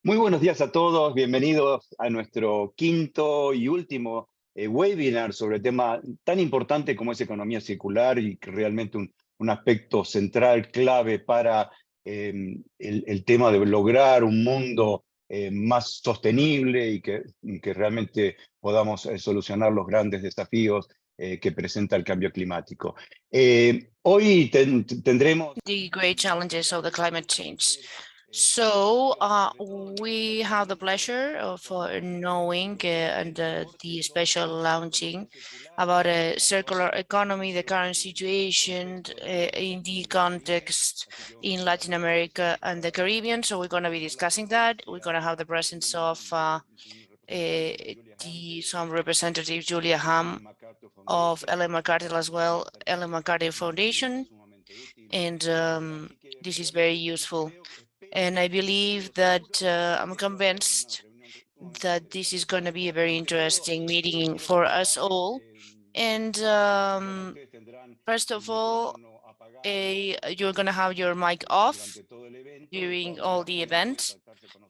Muy buenos días a todos, bienvenidos a nuestro quinto y último webinar sobre el tema tan importante como es economía circular y que realmente un aspecto central, clave para el tema de lograr un mundo más sostenible y que realmente podamos solucionar los grandes desafíos que presenta el cambio climático. Hoy tendremos... The great challenges of the climate change. So we have the pleasure of knowing and the special launching about a circular economy, the current situation in the context in Latin America and the Caribbean. So we're going to be discussing that. We're going to have the presence of some representatives, Julia Ham of Ellen MacArthur as well, Ellen MacArthur Foundation, and this is very useful. And I believe that I'm convinced that this is going to be a very interesting meeting for us all. And first of all, you're going to have your mic off during all the event.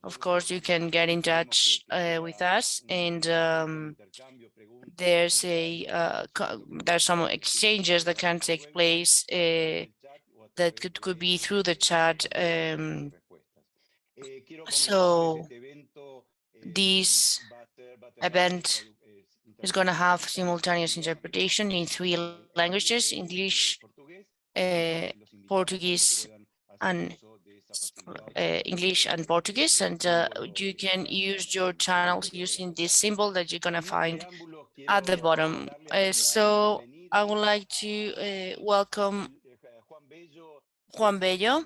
Of course, you can get in touch with us, and there's some exchanges that can take place that could be through the chat. So this event is going to have simultaneous interpretation in 3 languages: English, Portuguese, and Portuguese. And you can use your channels using this symbol that you're going to find at the bottom. So I would like to welcome Juan Bello,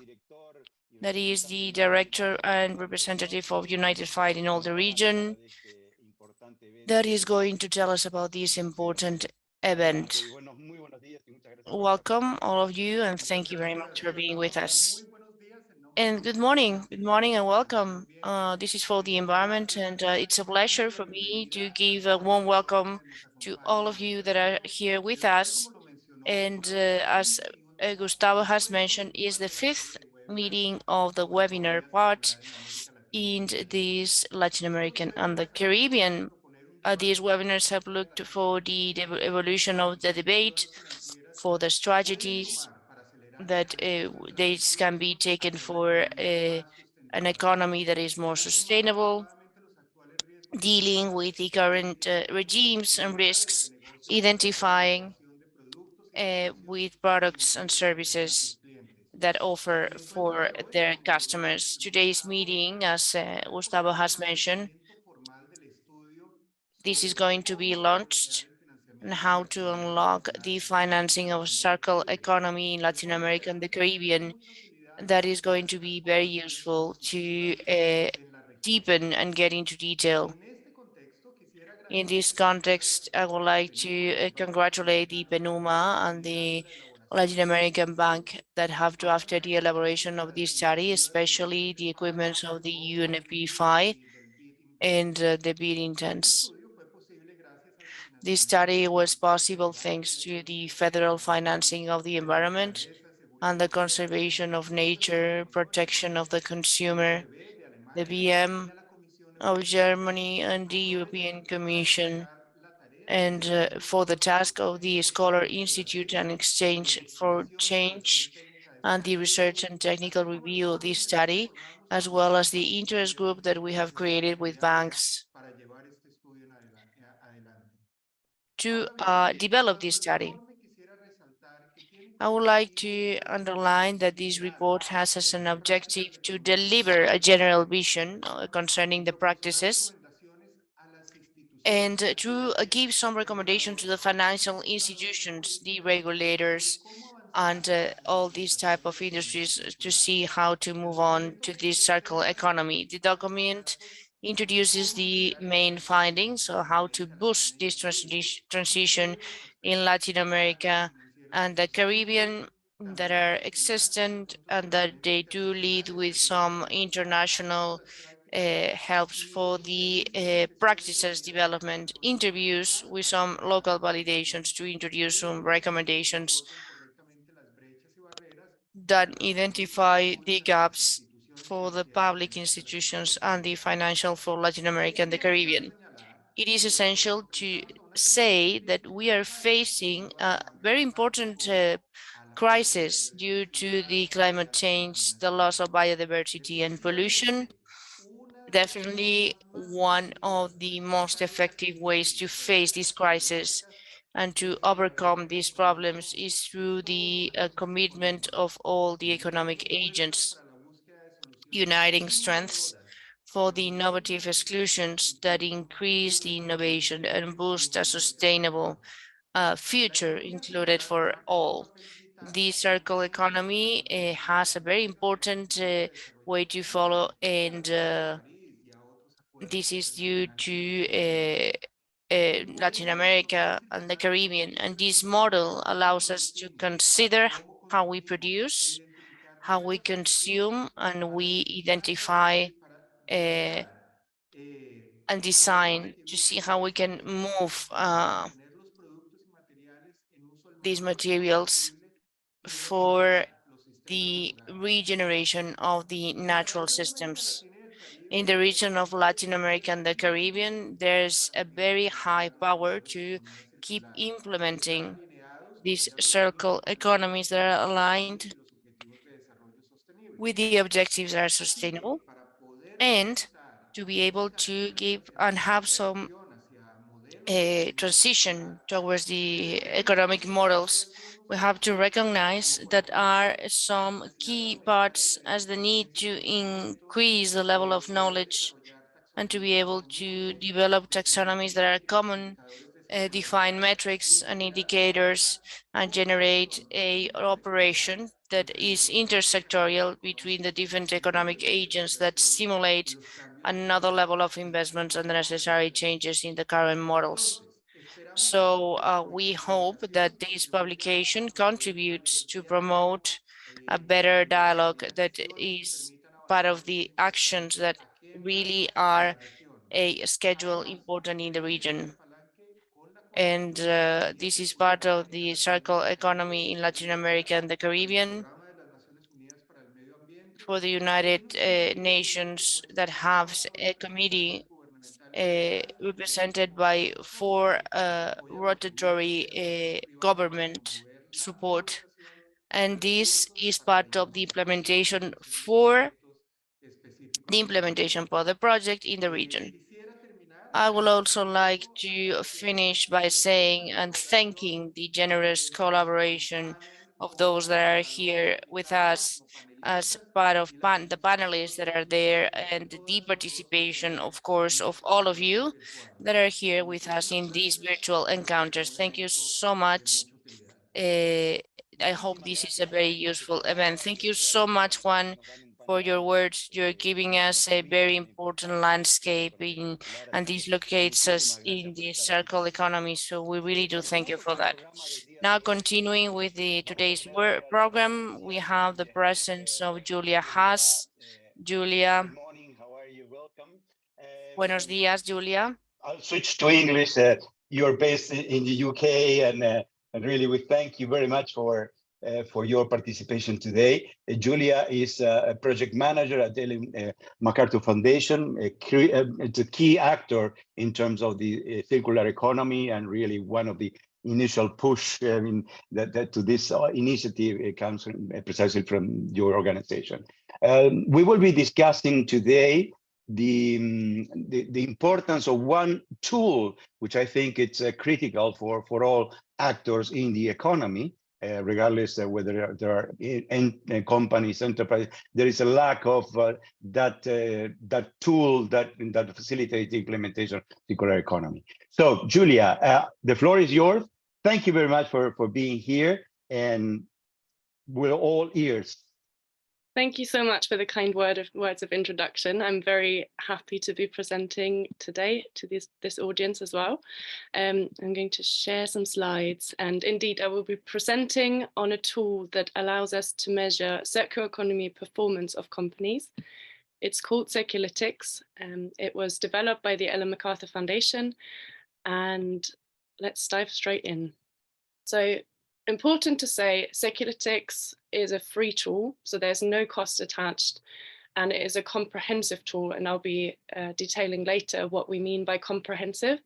that is the director and representative of UNEP FI in all the region, that is going to tell us about this important event. Welcome, all of you, and thank you very much for being with us. And good morning and welcome. This is for the environment, and it's a pleasure for me to give a warm welcome to all of you that are here with us. And as Gustavo has mentioned, is the 5th meeting of the webinar part in this Latin American and the Caribbean. These webinars have looked for the evolution of the debate, for the strategies that these can be taken for an economy that is more sustainable, dealing with the current regimes and risks, identifying with products and services that offer for their customers. Today's meeting, as Gustavo has mentioned, this is going to be launched on how to unlock the financing of a circular economy in Latin America and the Caribbean. That is going to be very useful to deepen and get into detail. In this context, I would like to congratulate the PENUMA and the Latin American Bank that have drafted the elaboration of this study, especially the equipment of the UNEP FI and the bid intents. This study was possible thanks to the federal financing of the environment and the conservation of nature, protection of the consumer, the BM of Germany and the European Commission, and for the task of the Scholar Institute and Exchange for Change and the research and technical review of this study, as well as the interest group that we have created with banks to develop this study. I would like to underline that this report has as an objective to deliver a general vision concerning the practices and to give some recommendation to the financial institutions, the regulators, and all these type of industries to see how to move on to this circular economy. The document introduces the main findings of how to boost this transition in Latin America and the Caribbean that are existent, and that they do lead with some international helps for the practices development, interviews with some local validations to introduce some recommendations that identify the gaps for the public institutions and the financial for Latin America and the Caribbean. It is essential to say that we are facing a very important crisis due to the climate change, the loss of biodiversity and pollution. Definitely one of the most effective ways to face this crisis and to overcome these problems is through the commitment of all the economic agents, uniting strengths for the innovative solutions that increase the innovation and boost a sustainable future included for all. The circle economy has a very important way to follow, and this is due to Latin America and the Caribbean. And this model allows us to consider how we produce, how we consume, and we identify uh, and design to see how we can move these materials for the regeneration of the natural systems. In the region of Latin America and the Caribbean, there's a very high power to keep implementing these circle economies that are aligned with the objectives that are sustainable, and to be able to give and have some transition towards the economic models, we have to recognize that are some key parts as the need to increase the level of knowledge and to be able to develop taxonomies that are common, define metrics and indicators, and generate a operation that is intersectorial between the different economic agents that simulate another level of investments and the necessary changes in the current models. So we hope that this publication contributes to promote a better dialogue that is part of the actions that really are a schedule important in the region. And this is part of the circle economy in Latin America and the Caribbean for the United Nations that has a committee represented by 4 rotatory government support. And this is part of the implementation for the project in the region. I would also like to finish by saying and thanking the generous collaboration of those that are here with us as part of the panelists that are there, and the participation, of course, of all of you that are here with us in these virtual encounters. Thank you so much. I hope this is a very useful event. Thank you so much, Juan, for your words. You're giving us a very important landscape and this locates us in the circle economy. So we really do thank you for that. Now, continuing with today's program, we have the presence of Julia Haas. Julia. Good morning. How are you? Welcome. Buenos días, Julia. I'll switch to English. You're based in the UK, and really we thank you very much for your participation today. Julia is a project manager at the MacArthur Foundation. It's a key actor in terms of the circular economy, and really one of the initial push that to this initiative. It comes precisely from your organization. We will be discussing today the importance of one tool, which I think it's critical for all actors in the economy, regardless of whether there are companies, enterprises. There is a lack of that tool that facilitates the implementation of circular economy. So, Julia, the floor is yours. Thank you very much for being here, and we're all ears. Thank you so much for the kind words of introduction. I'm very happy to be presenting today to this audience as well. I'm going to share some slides, and indeed I will be presenting on a tool that allows us to measure circular economy performance of companies. It's called Circulytics. It was developed by the Ellen MacArthur Foundation, and let's dive straight in. So, important to say, Circulytics is a free tool, so there's no cost attached, and it is a comprehensive tool, and I'll be detailing later what we mean by comprehensive,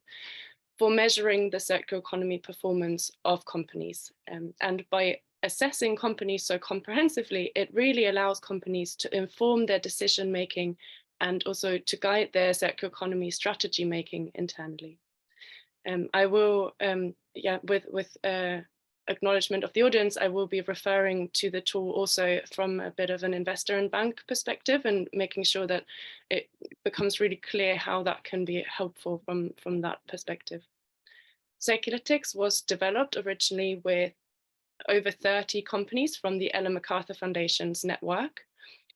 for measuring the circular economy performance of companies. And by assessing companies so comprehensively, it really allows companies to inform their decision making and also to guide their circular economy strategy making internally. I will, with acknowledgement of the audience, I will be referring to the tool also from a bit of an investor and bank perspective, and making sure that it becomes really clear how that can be helpful from that perspective. Circularitics was developed originally with over 30 companies from the Ellen MacArthur Foundation's network.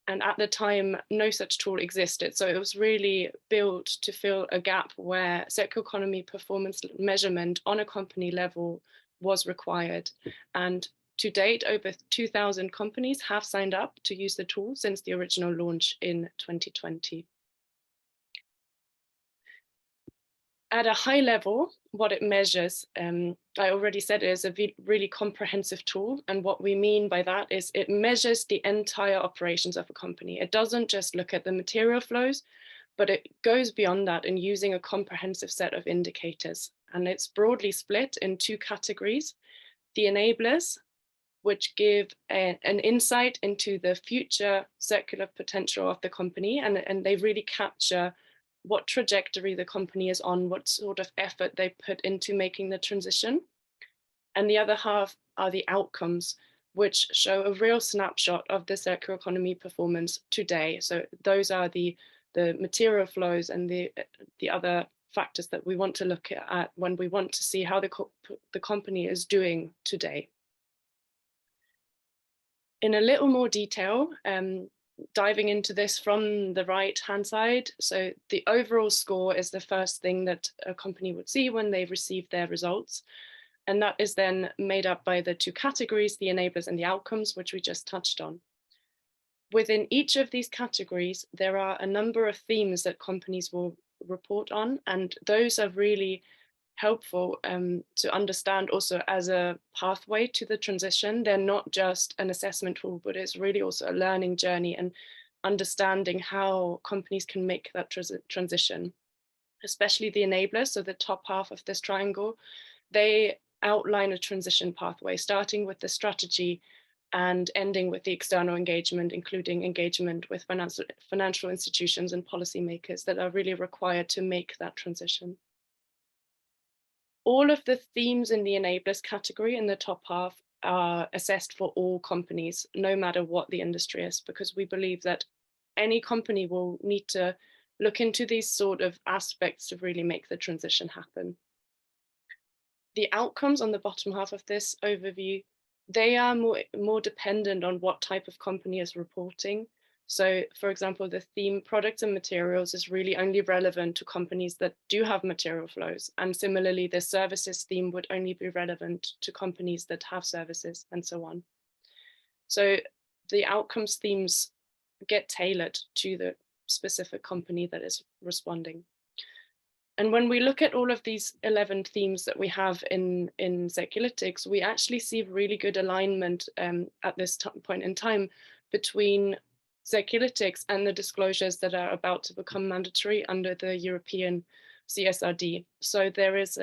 And at the time, no such tool existed. So it was really built to fill a gap where circular economy performance measurement on a company level was required. And to date, over 2,000 companies have signed up to use the tool since the original launch in 2020. At a high level, what it measures, I already said, it is a really comprehensive tool. And what we mean by that is it measures the entire operations of a company. It doesn't just look at the material flows, but it goes beyond that in using a comprehensive set of indicators. And it's broadly split in two categories: the enablers, which give an insight into the future circular potential of the company, and they really capture what trajectory the company is on, what sort of effort they put into making the transition. And the other half are the outcomes, which show a real snapshot of the circular economy performance today. So those are the material flows and the other factors that we want to look at when we want to see how the company is doing today. In a little more detail, diving into this from the right-hand side. So the overall score is the first thing that a company would see when they receive their results. And that is then made up by the two categories, the enablers and the outcomes, which we just touched on. Within each of these categories, there are a number of themes that companies will report on, and those are really helpful to understand also as a pathway to the transition. They're not just an assessment tool, but it's really also a learning journey and understanding how companies can make that transition, especially the enablers. So the top half of this triangle, they outline a transition pathway, starting with the strategy and ending with the external engagement, including engagement with financial institutions and policymakers that are really required to make that transition. All of the themes in the enablers category in the top half are assessed for all companies, no matter what the industry is, because we believe that any company will need to look into these sort of aspects to really make the transition happen. The outcomes on the bottom half of this overview, they are more dependent on what type of company is reporting. So, for example, the theme products and materials is really only relevant to companies that do have material flows. And similarly, the services theme would only be relevant to companies that have services, and so on. So the outcomes themes get tailored to the specific company that is responding. And when we look at all of these 11 themes that we have in Circularitics, we actually see really good alignment at this point in time between Circularitics and the disclosures that are about to become mandatory under the European CSRD. So there is,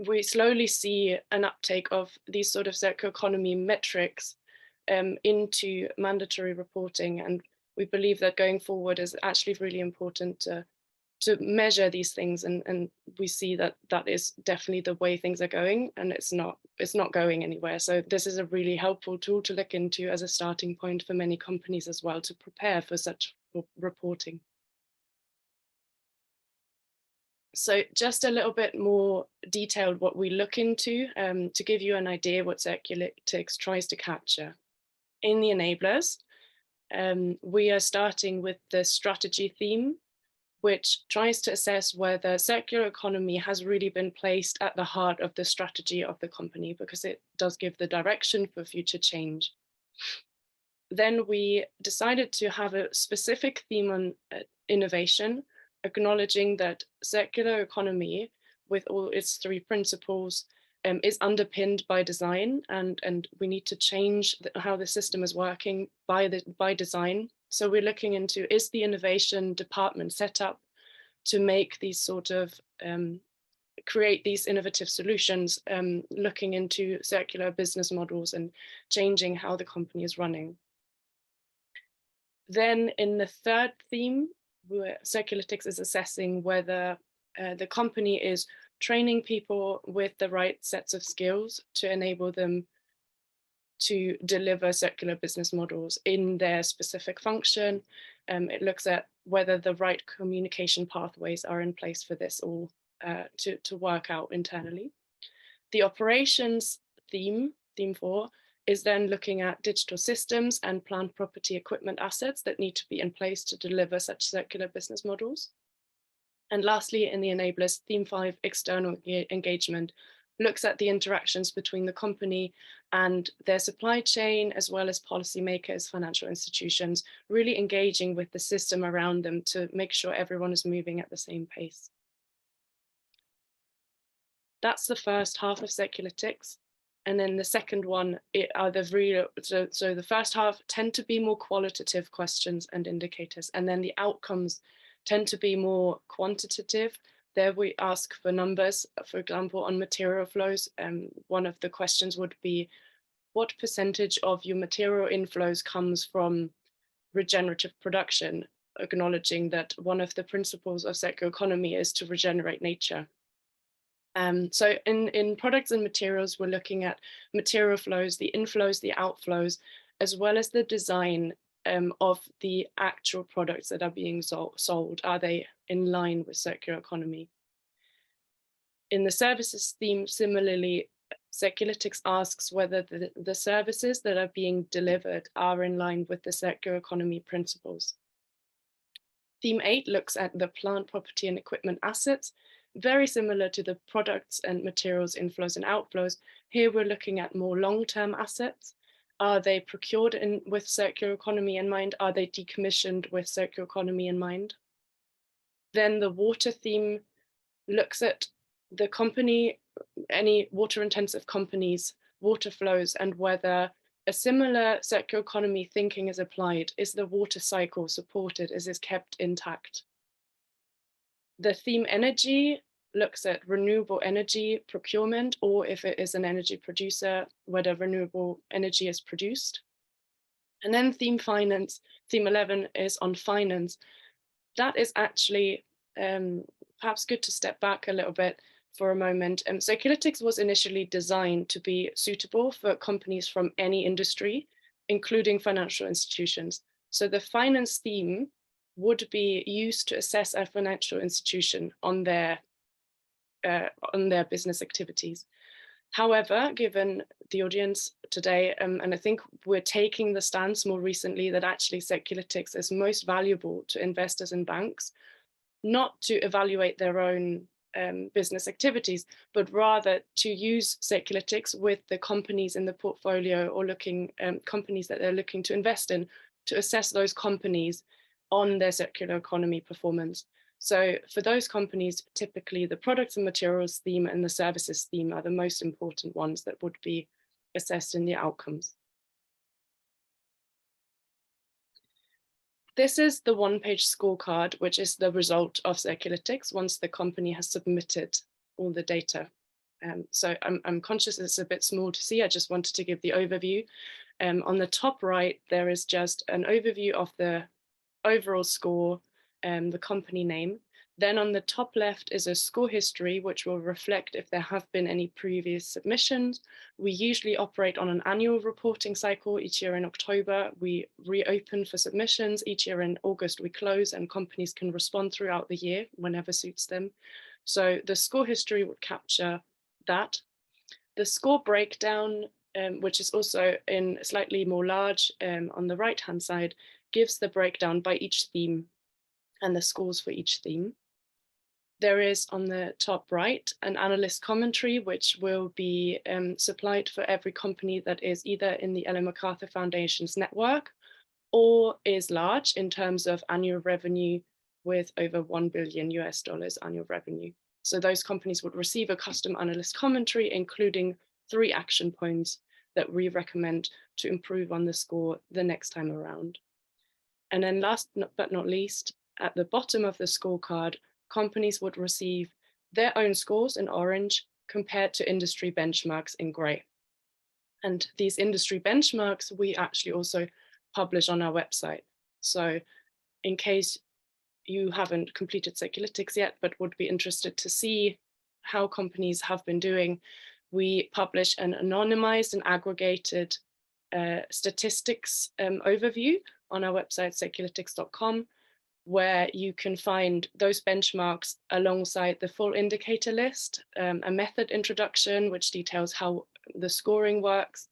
we slowly see an uptake of these sort of circular economy metrics into mandatory reporting. And we believe that going forward is actually really important to measure these things, and we see that that is definitely the way things are going, and it's not going anywhere. So this is a really helpful tool to look into as a starting point for many companies as well to prepare for such reporting. So just a little bit more detailed what we look into to give you an idea what Circularitics tries to capture. In the enablers, we are starting with the strategy theme, which tries to assess whether circular economy has really been placed at the heart of the strategy of the company, because it does give the direction for future change. Then we decided to have a specific theme on innovation, acknowledging that circular economy, with all its three principles, is underpinned by design, and we need to change how the system is working by design. So we're looking into, is the innovation department set up to make these sort of, create these innovative solutions, looking into circular business models and changing how the company is running. Then in the third theme, Circulytics is assessing whether the company is training people with the right sets of skills to enable them to deliver circular business models in their specific function. It looks at whether the right communication pathways are in place for this all to work out internally. The operations theme, theme 4, is then looking at digital systems and plant property equipment assets that need to be in place to deliver such circular business models. And lastly, in the enablers, theme 5, external engagement, looks at the interactions between the company and their supply chain, as well as policymakers, financial institutions, really engaging with the system around them to make sure everyone is moving at the same pace. That's the first half of Circulytics. And then the second one are the real, so the first half tend to be more qualitative questions and indicators, and then the outcomes tend to be more quantitative. There we ask for numbers, for example, on material flows. One of the questions would be, what percentage of your material inflows comes from regenerative production, acknowledging that one of the principles of circular economy is to regenerate nature. So in products and materials, we're looking at material flows, the inflows, the outflows, as well as the design of the actual products that are being sold. Are they in line with circular economy? In the services theme, similarly, Circulytics asks whether the services that are being delivered are in line with the circular economy principles. Theme 8 looks at the plant, property, and equipment assets, very similar to the products and materials inflows and outflows. Here we're looking at more long-term assets. Are they procured with circular economy in mind? Are they decommissioned with circular economy in mind? Then the water theme looks at the company, any water-intensive companies, water flows, and whether a similar circular economy thinking is applied. Is the water cycle supported? Is this kept intact? The theme energy looks at renewable energy procurement, or if it is an energy producer, whether renewable energy is produced. And then theme finance, theme 11 is on finance. That is actually perhaps good to step back a little bit for a moment. Circulytics was initially designed to be suitable for companies from any industry, including financial institutions. So the finance theme would be used to assess a financial institution on their business activities. However, given the audience today, and I think we're taking the stance more recently that actually Circulytics is most valuable to investors and banks, not to evaluate their own business activities, but rather to use Circulytics with the companies in the portfolio or companies that they're looking to invest in, to assess those companies on their circular economy performance. So for those companies, typically the products and materials theme and the services theme are the most important ones that would be assessed in the outcomes. This is the one-page scorecard, which is the result of Circulytics once the company has submitted all the data. So I'm conscious it's a bit small to see. I just wanted to give the overview. On the top right, there is just an overview of the overall score, the company name. Then on the top left is a score history, which will reflect if there have been any previous submissions. We usually operate on an annual reporting cycle. Each year in October, we reopen for submissions. Each year in August, we close, and companies can respond throughout the year whenever suits them. So the score history would capture that. The score breakdown, which is also in slightly more large on the right-hand side, gives the breakdown by each theme and the scores for each theme. There is on the top right an analyst commentary, which will be supplied for every company that is either in the Ellen MacArthur Foundation's network or is large in terms of annual revenue with over $1 billion annual revenue. So those companies would receive a custom analyst commentary, including 3 action points that we recommend to improve on the score the next time around. And then last but not least, at the bottom of the scorecard, companies would receive their own scores in orange compared to industry benchmarks in gray. And these industry benchmarks, we actually also publish on our website. So in case you haven't completed Circulytics yet, but would be interested to see how companies have been doing, we publish an anonymized and aggregated statistics overview on our website, circulytics.com, where you can find those benchmarks alongside the full indicator list, a method introduction, which details how the scoring works,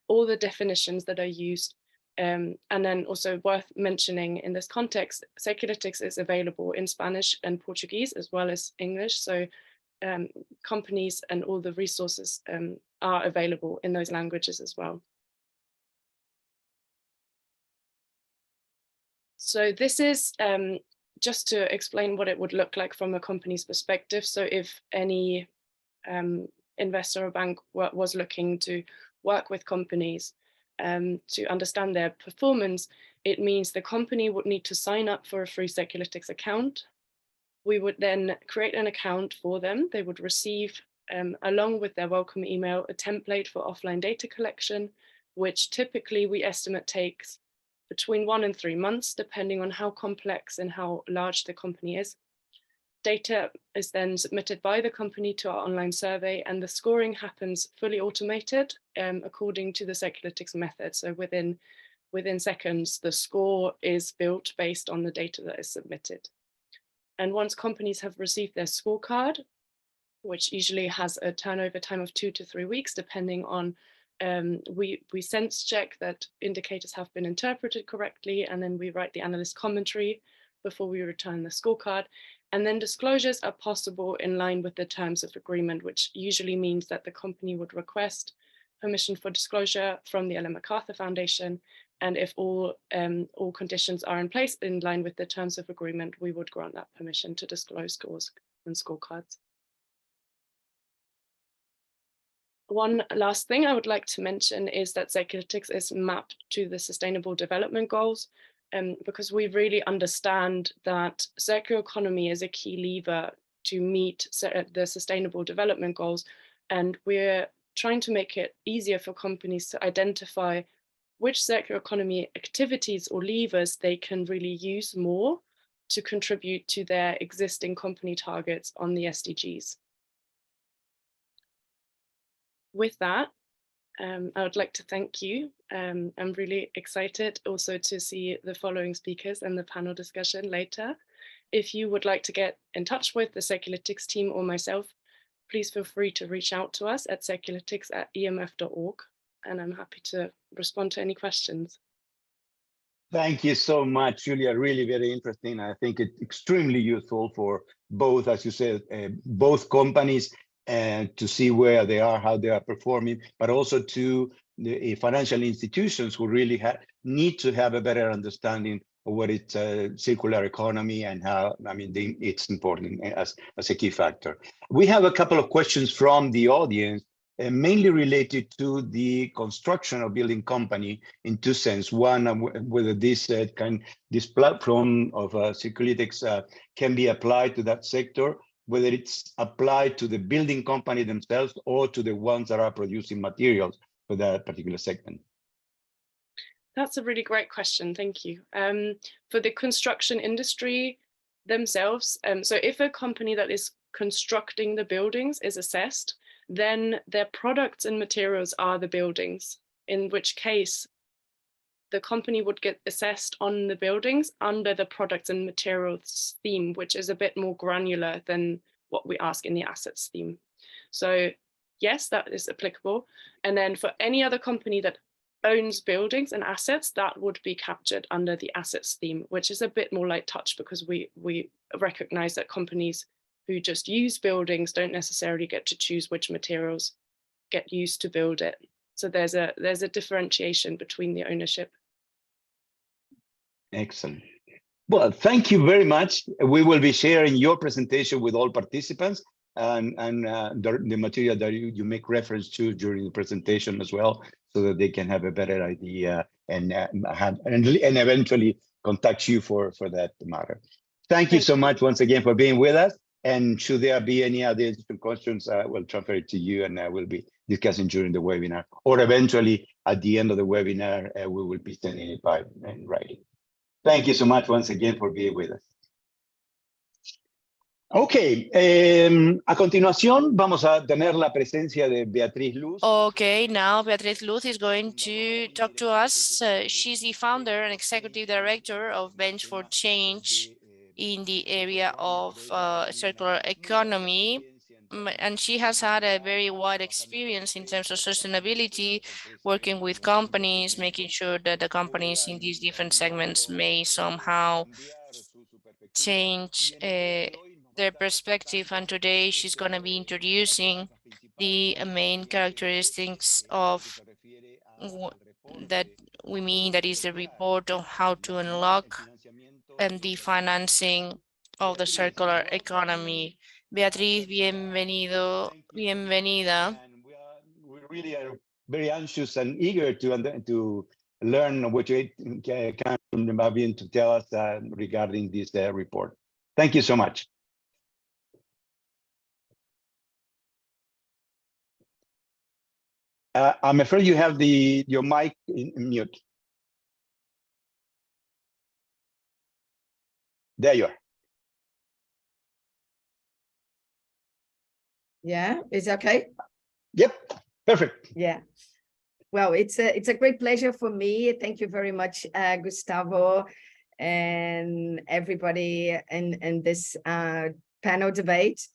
all the definitions that are used. And then also worth mentioning in this context, Circulytics is available in Spanish and Portuguese as well as English. So companies and all the resources are available in those languages as well. So this is just to explain what it would look like from a company's perspective. So if any investor or bank was looking to work with companies to understand their performance, it means the company would need to sign up for a free Circulytics account. We would then create an account for them. They would receive, along with their welcome email, a template for offline data collection, which typically we estimate takes between 1 and 3 months, depending on how complex and how large the company is. Data is then submitted by the company to our online survey, and the scoring happens fully automated according to the Circulytics method. So within seconds, the score is built based on the data that is submitted. And once companies have received their scorecard, which usually has a turnover time of 2 to 3 weeks, depending on we sense check that indicators have been interpreted correctly, and then we write the analyst commentary before we return the scorecard. And then disclosures are possible in line with the terms of agreement, which usually means that the company would request permission for disclosure from the Ellen MacArthur Foundation. And if all conditions are in place in line with the terms of agreement, we would grant that permission to disclose scores and scorecards. One last thing I would like to mention is that Circulytics is mapped to the Sustainable Development Goals, because we really understand that circular economy is a key lever to meet the Sustainable Development Goals. And we're trying to make it easier for companies to identify which circular economy activities or levers they can really use more to contribute to their existing company targets on the SDGs. With that, I would like to thank you. I'm really excited also to see the following speakers and the panel discussion later. If you would like to get in touch with the Circulytics team or myself, please feel free to reach out to us at circulytics@emf.org, and I'm happy to respond to any questions. Thank you so much, Julia. Really very interesting. I think it's extremely useful for both, as you said, both companies and to see where they are, how they are performing, but also to the financial institutions who really need to have a better understanding of what it's circular economy and how, it's important as a key factor. We have a couple of questions from the audience, mainly related to the construction of building company in two senses. One, whether this platform of Circulytics can be applied to that sector, whether it's applied to the building company themselves or to the ones that are producing materials for that particular segment. That's a really great question, thank you. For the construction industry themselves, so if a company that is constructing the buildings is assessed, then their products and materials are the buildings, in which case the company would get assessed on the buildings under the products and materials theme, which is a bit more granular than what we ask in the assets theme. So yes, that is applicable. And then for any other company that owns buildings and assets, that would be captured under the assets theme, which is a bit more light touch, because we recognize that companies who just use buildings don't necessarily get to choose which materials get used to build it. So there's a differentiation between the ownership. Excellent. Well, thank you very much. We will be sharing your presentation with all participants and the material that you make reference to during the presentation as well, so that they can have a better idea and eventually contact you for that matter. Thank you so much once again for being with us. And should there be any other questions, we'll transfer it to you, and we'll be discussing during the webinar, or eventually at the end of the webinar, we will be sending it by in writing. Thank you so much once again for being with us. Ok, a continuación vamos a tener la presencia de Beatriz Luz. Okay, now Beatriz Luz is going to talk to us. She's the founder and executive director of Bench for Change in the area of circular economy. And she has had a very wide experience in terms of sustainability, working with companies, making sure that the companies in these different segments may somehow change their perspective. And today she's going to be introducing the main characteristics of that we mean, that is the report on how to unlock and the financing of the circular economy. Beatriz, bienvenida. We really are very anxious and eager to learn what you can begin to tell us regarding this report. Thank you so much. I'm afraid you have your mic in mute. There you are. Yeah, is it okay? Yep, perfect. Yeah. Well, it's a great pleasure for me. Thank you very much, Gustavo, and everybody in this panel debate.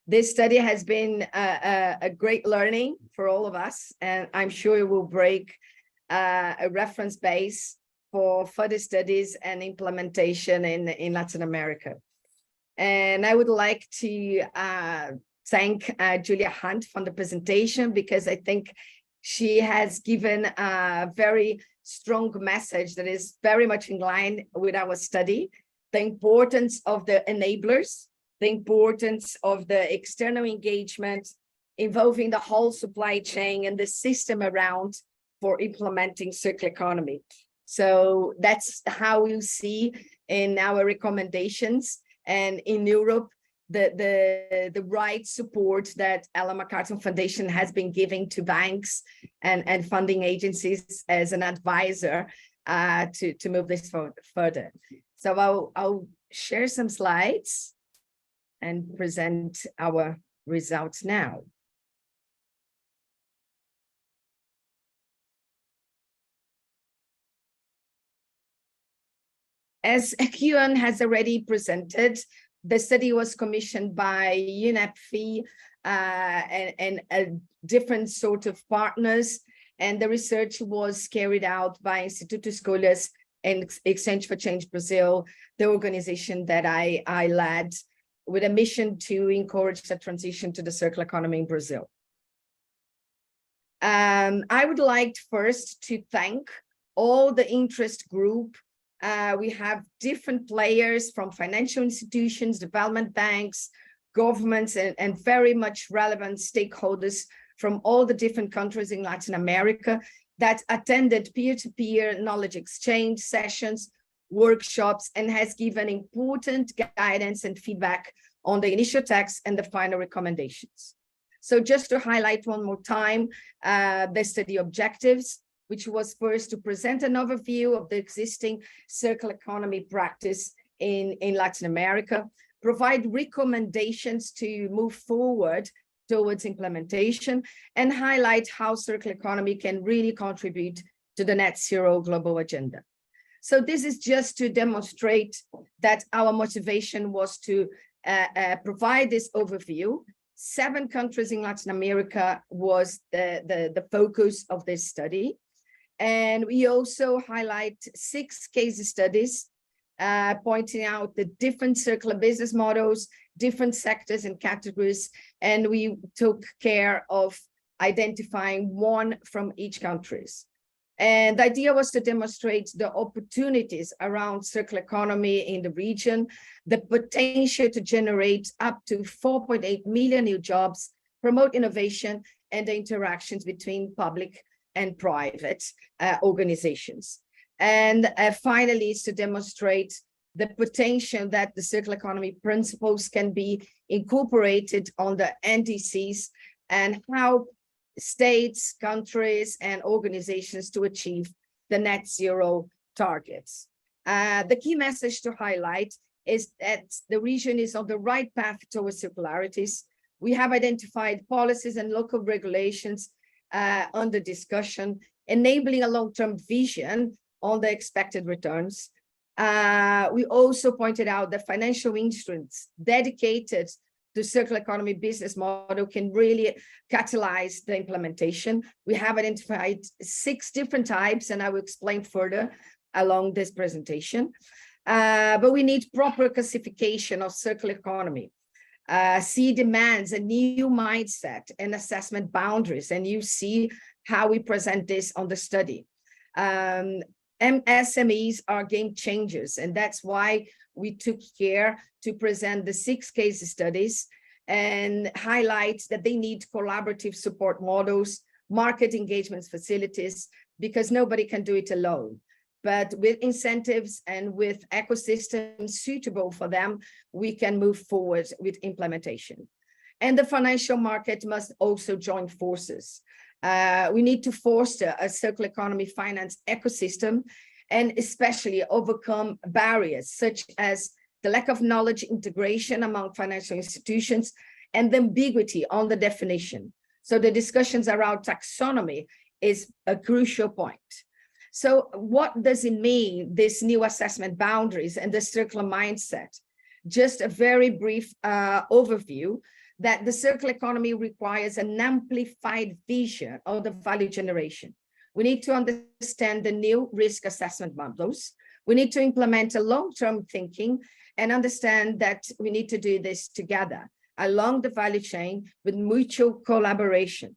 This study has been a great learning for all of us, and I'm sure it will break a reference base for further studies and implementation in Latin America. And I would like to thank Julia Hunt for the presentation, because I think she has given a very strong message that is very much in line with our study: the importance of the enablers, the importance of the external engagement involving the whole supply chain and the system around for implementing circular economy. So that's how you see in our recommendations, and in Europe, the right support that Ellen MacArthur Foundation has been giving to banks and funding agencies as an advisor to move this further. So I'll share some slides and present our results now. As Kyuan has already presented, the study was commissioned by UNEP FI and different sort of partners, and the research was carried out by Instituto Escolhas and Exchange for Change Brazil, the organization that I led, with a mission to encourage the transition to the circular economy in Brazil. I would like first to thank all the interest group. We have different players from financial institutions, development banks, governments, and very much relevant stakeholders from all the different countries in Latin America that attended peer-to-peer knowledge exchange sessions, workshops, and has given important guidance and feedback on the initial text and the final recommendations. So just to highlight one more time, the study objectives, which was first to present an overview of the existing circular economy practice in Latin America, provide recommendations to move forward towards implementation, and highlight how circular economy can really contribute to the net zero global agenda. So this is just to demonstrate that our motivation was to provide this overview. 7 countries in Latin America was the focus of this study. And we also highlight 6 case studies, pointing out the different circular business models, different sectors and categories, and we took care of identifying 1 from each country. And the idea was to demonstrate the opportunities around circular economy in the region, the potential to generate up to 4.8 million new jobs, promote innovation, and the interactions between public and private organizations. And finally, is to demonstrate the potential that the circular economy principles can be incorporated on the NDCs and how states, countries, and organizations to achieve the net zero targets. The key message to highlight is that the region is on the right path towards circularities. We have identified policies and local regulations under discussion, enabling a long-term vision on the expected returns. We also pointed out that financial instruments dedicated to circular economy business model can really catalyze the implementation. We have identified 6 different types, and I will explain further along this presentation. But we need proper classification of circular economy. C demands a new mindset and assessment boundaries, and you see how we present this on the study. MSMEs are game changers, and that's why we took care to present the 6 case studies and highlight that they need collaborative support models, market engagement facilities, because nobody can do it alone. But with incentives and with ecosystems suitable for them, we can move forward with implementation. And the financial market must also join forces. We need to foster a circular economy finance ecosystem and especially overcome barriers such as the lack of knowledge integration among financial institutions and the ambiguity on the definition. So the discussions around taxonomy is a crucial point. So what does it mean, this new assessment boundaries and the circular mindset? Just a very brief overview that the circular economy requires an amplified vision of the value generation. We need to understand the new risk assessment models. We need to implement a long-term thinking and understand that we need to do this together along the value chain with mutual collaboration.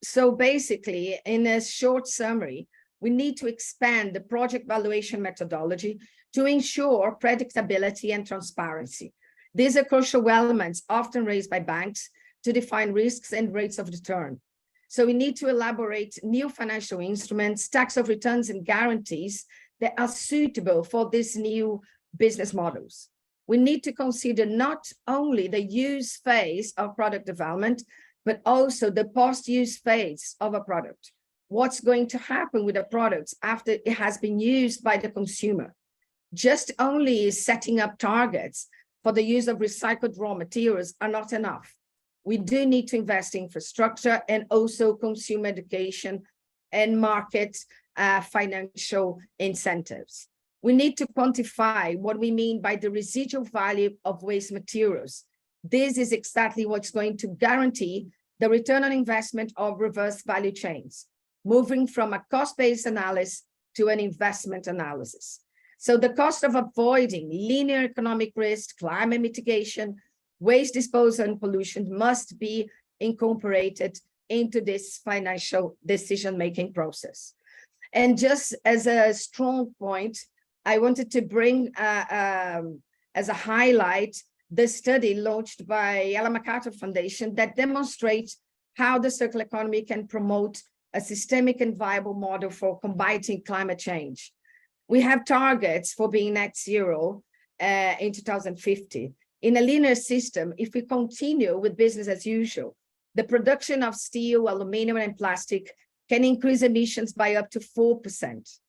So basically, in a short summary, we need to expand the project valuation methodology to ensure predictability and transparency. These are crucial elements often raised by banks to define risks and rates of return. So we need to elaborate new financial instruments, tax of returns and guarantees that are suitable for these new business models. We need to consider not only the use phase of product development, but also the post-use phase of a product. What's going to happen with the products after it has been used by the consumer? Just only setting up targets for the use of recycled raw materials are not enough. We do need to invest in infrastructure and also consumer education and market financial incentives. We need to quantify what we mean by the residual value of waste materials. This is exactly what's going to guarantee the return on investment of reverse value chains, moving from a cost-based analysis to an investment analysis. So the cost of avoiding linear economic risk, climate mitigation, waste disposal and pollution must be incorporated into this financial decision-making process. And just as a strong point, I wanted to bring as a highlight the study launched by Ellen MacArthur Foundation that demonstrates how the circular economy can promote a systemic and viable model for combating climate change. We have targets for being net zero in 2050. In a linear system, if we continue with business as usual, the production of steel, aluminum, and plastic can increase emissions by up to 4%.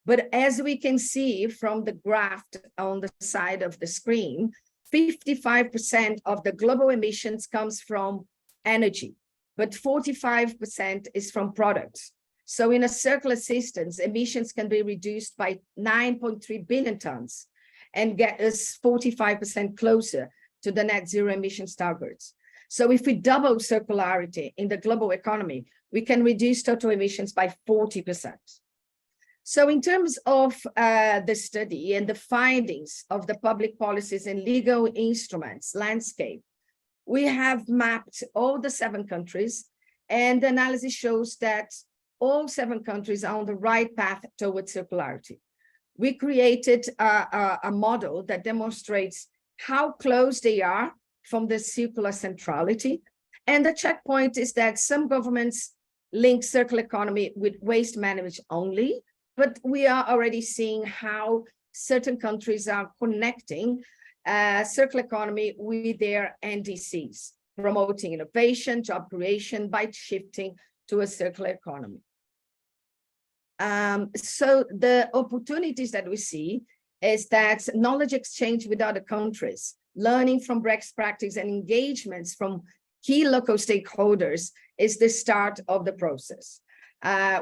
But as we can see from the graph on the side of the screen, 55% of the global emissions comes from energy, but 45% is from products. So in a circular system, emissions can be reduced by 9.3 billion tons and get us 45% closer to the net zero emissions targets. So if we double circularity in the global economy, we can reduce total emissions by 40%. So in terms of the study and the findings of the public policies and legal instruments landscape, we have mapped all the 7 countries, and the analysis shows that all 7 countries are on the right path towards circularity. We created a model that demonstrates how close they are from the circular centrality. And the checkpoint is that some governments link circular economy with waste management only, but we are already seeing how certain countries are connecting circular economy with their NDCs, promoting innovation, job creation by shifting to a circular economy. So the opportunities that we see is that knowledge exchange with other countries, learning from best practice and engagements from key local stakeholders is the start of the process.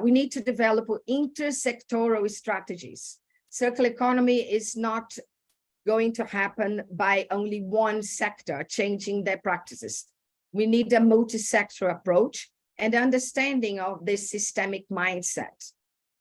We need to develop intersectoral strategies. Circular economy is not going to happen by only one sector changing their practices. We need a multi-sector approach and understanding of this systemic mindset.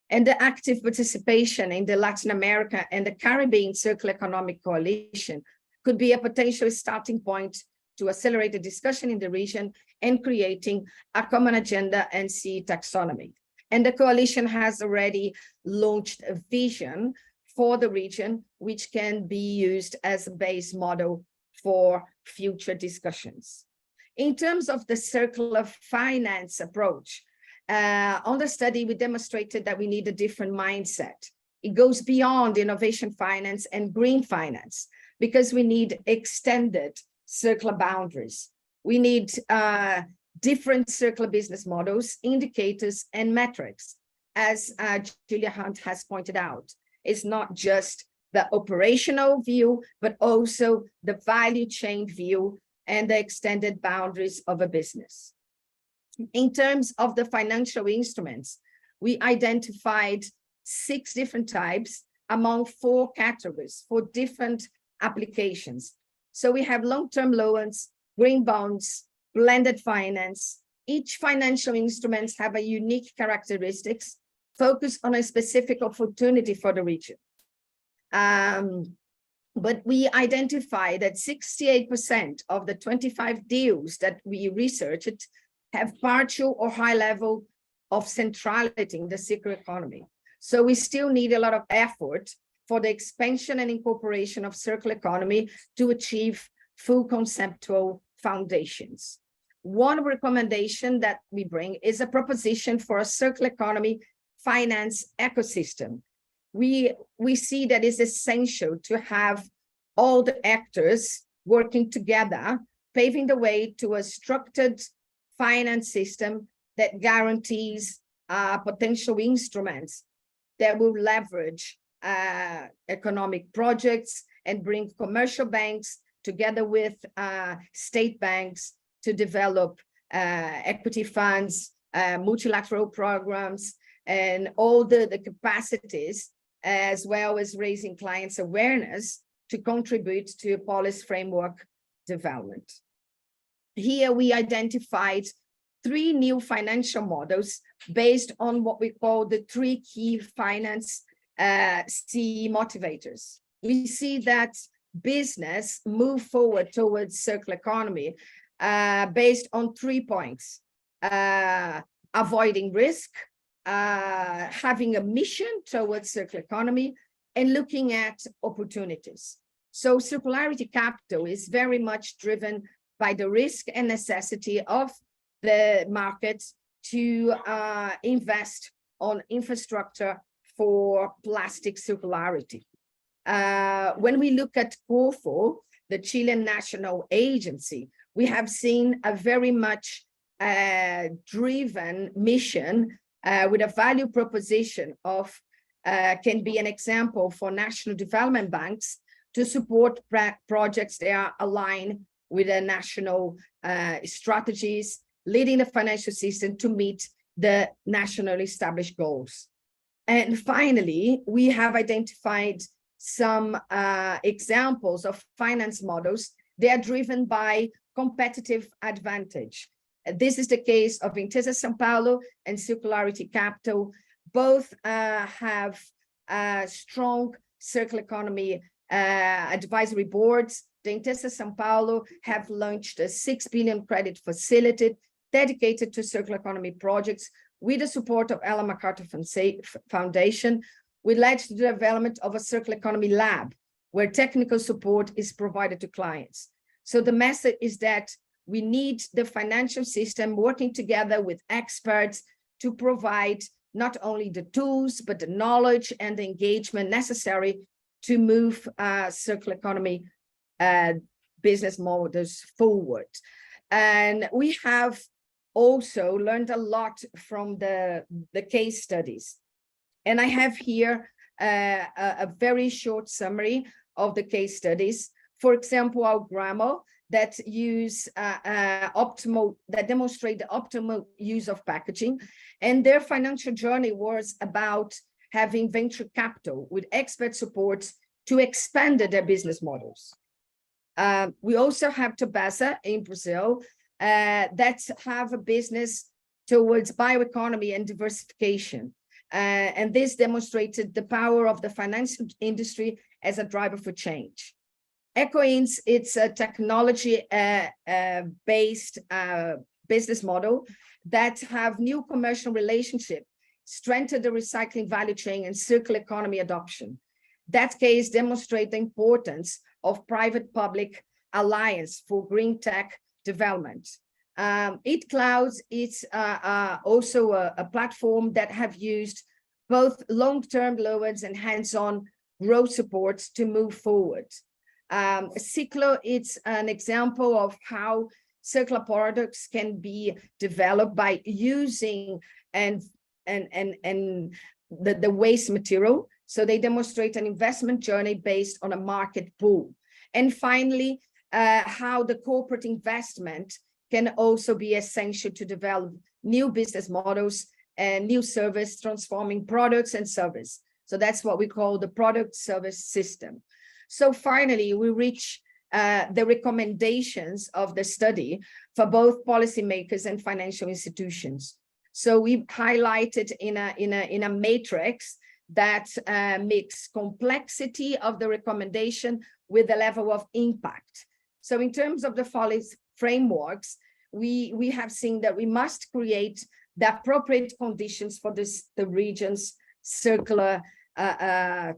And the active participation in the Latin America and the Caribbean Circular Economic Coalition could be a potential starting point to accelerate the discussion in the region and creating a common agenda and sea taxonomy. And the coalition has already launched a vision for the region, which can be used as a base model for future discussions. In terms of the circular finance approach, on the study, we demonstrated that we need a different mindset. It goes beyond innovation finance and green finance because we need extended circular boundaries. We need different circular business models, indicators, and metrics. As Julia Hunt has pointed out, it's not just the operational view, but also the value chain view and the extended boundaries of a business. In terms of the financial instruments, we identified 6 different types among 4 categories for different applications. So we have long-term loans, green bonds, blended finance. Each financial instruments have a unique characteristics focused on a specific opportunity for the region. But we identified that 68% of the 25 deals that we researched have partial or high level of centrality in the circular economy. So we still need a lot of effort for the expansion and incorporation of circular economy to achieve full conceptual foundations. One recommendation that we bring is a proposition for a circular economy finance ecosystem. We see that it's essential to have all the actors working together, paving the way to a structured finance system that guarantees potential instruments that will leverage economic projects and bring commercial banks together with state banks to develop equity funds, multilateral programs, and all the capacities, as well as raising clients' awareness to contribute to a policy framework development. Here we identified 3 new financial models based on what we call the 3 key finance CE motivators. We see that business move forward towards circular economy based on 3 points: avoiding risk, having a mission towards circular economy, and looking at opportunities. So circularity capital is very much driven by the risk and necessity of the markets to invest on infrastructure for plastic circularity. When we look at COFO, the Chilean national agency, we have seen a very much driven mission with a value proposition of can be an example for national development banks to support projects that are aligned with the national strategies, leading the financial system to meet the nationally established goals. And finally, we have identified some examples of finance models. They are driven by competitive advantage. This is the case of Intesa Sanpaolo and Circularity Capital. Both have strong circular economy advisory boards. The Intesa Sanpaolo have launched a 6 billion credit facility dedicated to circular economy projects with the support of Ellen MacArthur Foundation, which led to the development of a circular economy lab, where technical support is provided to clients. So the message is that we need the financial system working together with experts to provide not only the tools, but the knowledge and the engagement necessary to move circular economy business models forward. And we have also learned a lot from the case studies. And I have here a very short summary of the case studies. For example, Algramo, that demonstrate the optimal use of packaging, and their financial journey was about having venture capital with expert support to expand their business models. We also have Tabasa in Brazil that have a business towards bioeconomy and diversification. And this demonstrated the power of the financial industry as a driver for change. Ecoins, it's a technology-based business model that have new commercial relationship, strengthen the recycling value chain and circular economy adoption. That case demonstrates the importance of private-public alliance for green tech development. EatCloud is also a platform that have used both long-term loans and hands-on growth supports to move forward. Ciclo, it's an example of how circular products can be developed by using the waste material. So they demonstrate an investment journey based on a market pool. And finally, how the corporate investment can also be essential to develop new business models and new service, transforming products and service. So that's what we call the product service system. So finally, we reach the recommendations of the study for both policymakers and financial institutions. So we've highlighted in a matrix that mix complexity of the recommendation with the level of impact. So in terms of the policy frameworks, we have seen that we must create the appropriate conditions for the region's circular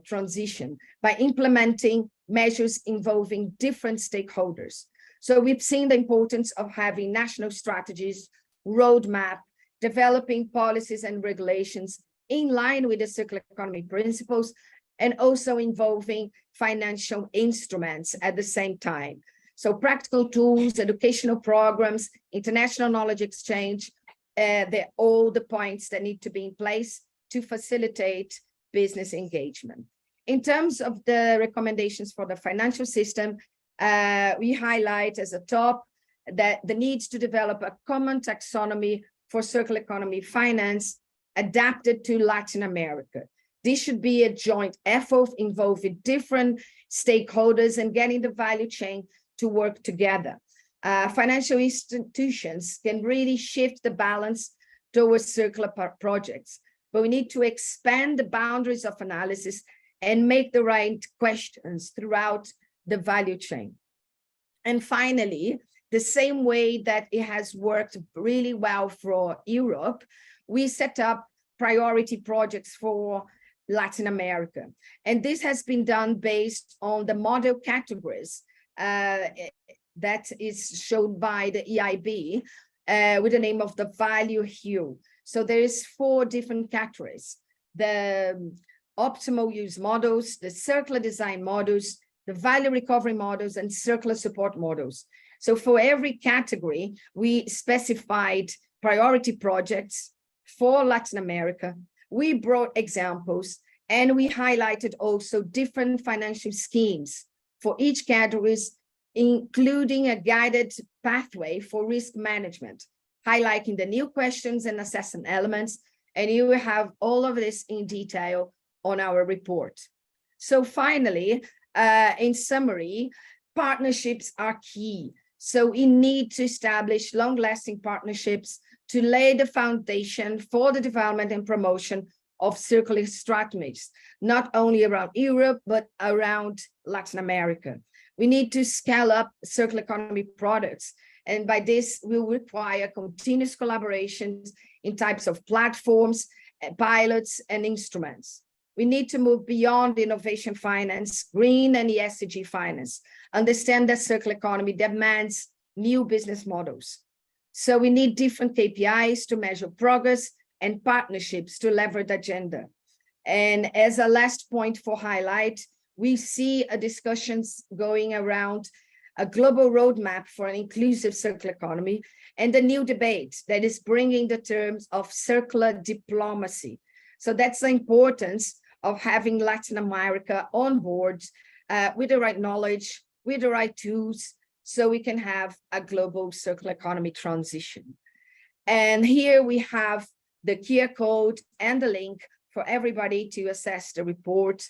transition by implementing measures involving different stakeholders. So we've seen the importance of having national strategies, roadmap, developing policies and regulations in line with the circular economy principles, and also involving financial instruments at the same time. So practical tools, educational programs, international knowledge exchange, they're all the points that need to be in place to facilitate business engagement. In terms of the recommendations for the financial system, we highlight as a top that the need to develop a common taxonomy for circular economy finance adapted to Latin America. This should be a joint effort involving different stakeholders and getting the value chain to work together. Financial institutions can really shift the balance towards circular projects, but we need to expand the boundaries of analysis and make the right questions throughout the value chain. And finally, the same way that it has worked really well for Europe, we set up priority projects for Latin America. And this has been done based on the model categories that is shown by the EIB with the name of the value hue. So there is 4 different categories: the optimal use models, the circular design models, the value recovery models, and circular support models. So for every category, we specified priority projects for Latin America. We brought examples, and we highlighted also different financial schemes for each categories, including a guided pathway for risk management, highlighting the new questions and assessment elements. And you will have all of this in detail on our report. So finally, in summary, partnerships are key. So we need to establish long-lasting partnerships to lay the foundation for the development and promotion of circular strategies, not only around Europe, but around Latin America. We need to scale up circular economy products. And by this, we'll require continuous collaborations in types of platforms, pilots, and instruments. We need to move beyond innovation finance, green and ESG finance, understand that circular economy demands new business models. So we need different KPIs to measure progress and partnerships to leverage agenda. And as a last point for highlight, we see a discussions going around a global roadmap for an inclusive circular economy and a new debate that is bringing the terms of circular diplomacy. So that's the importance of having Latin America on board with the right knowledge, with the right tools, so we can have a global circular economy transition. And here we have the QR code and the link for everybody to assess the report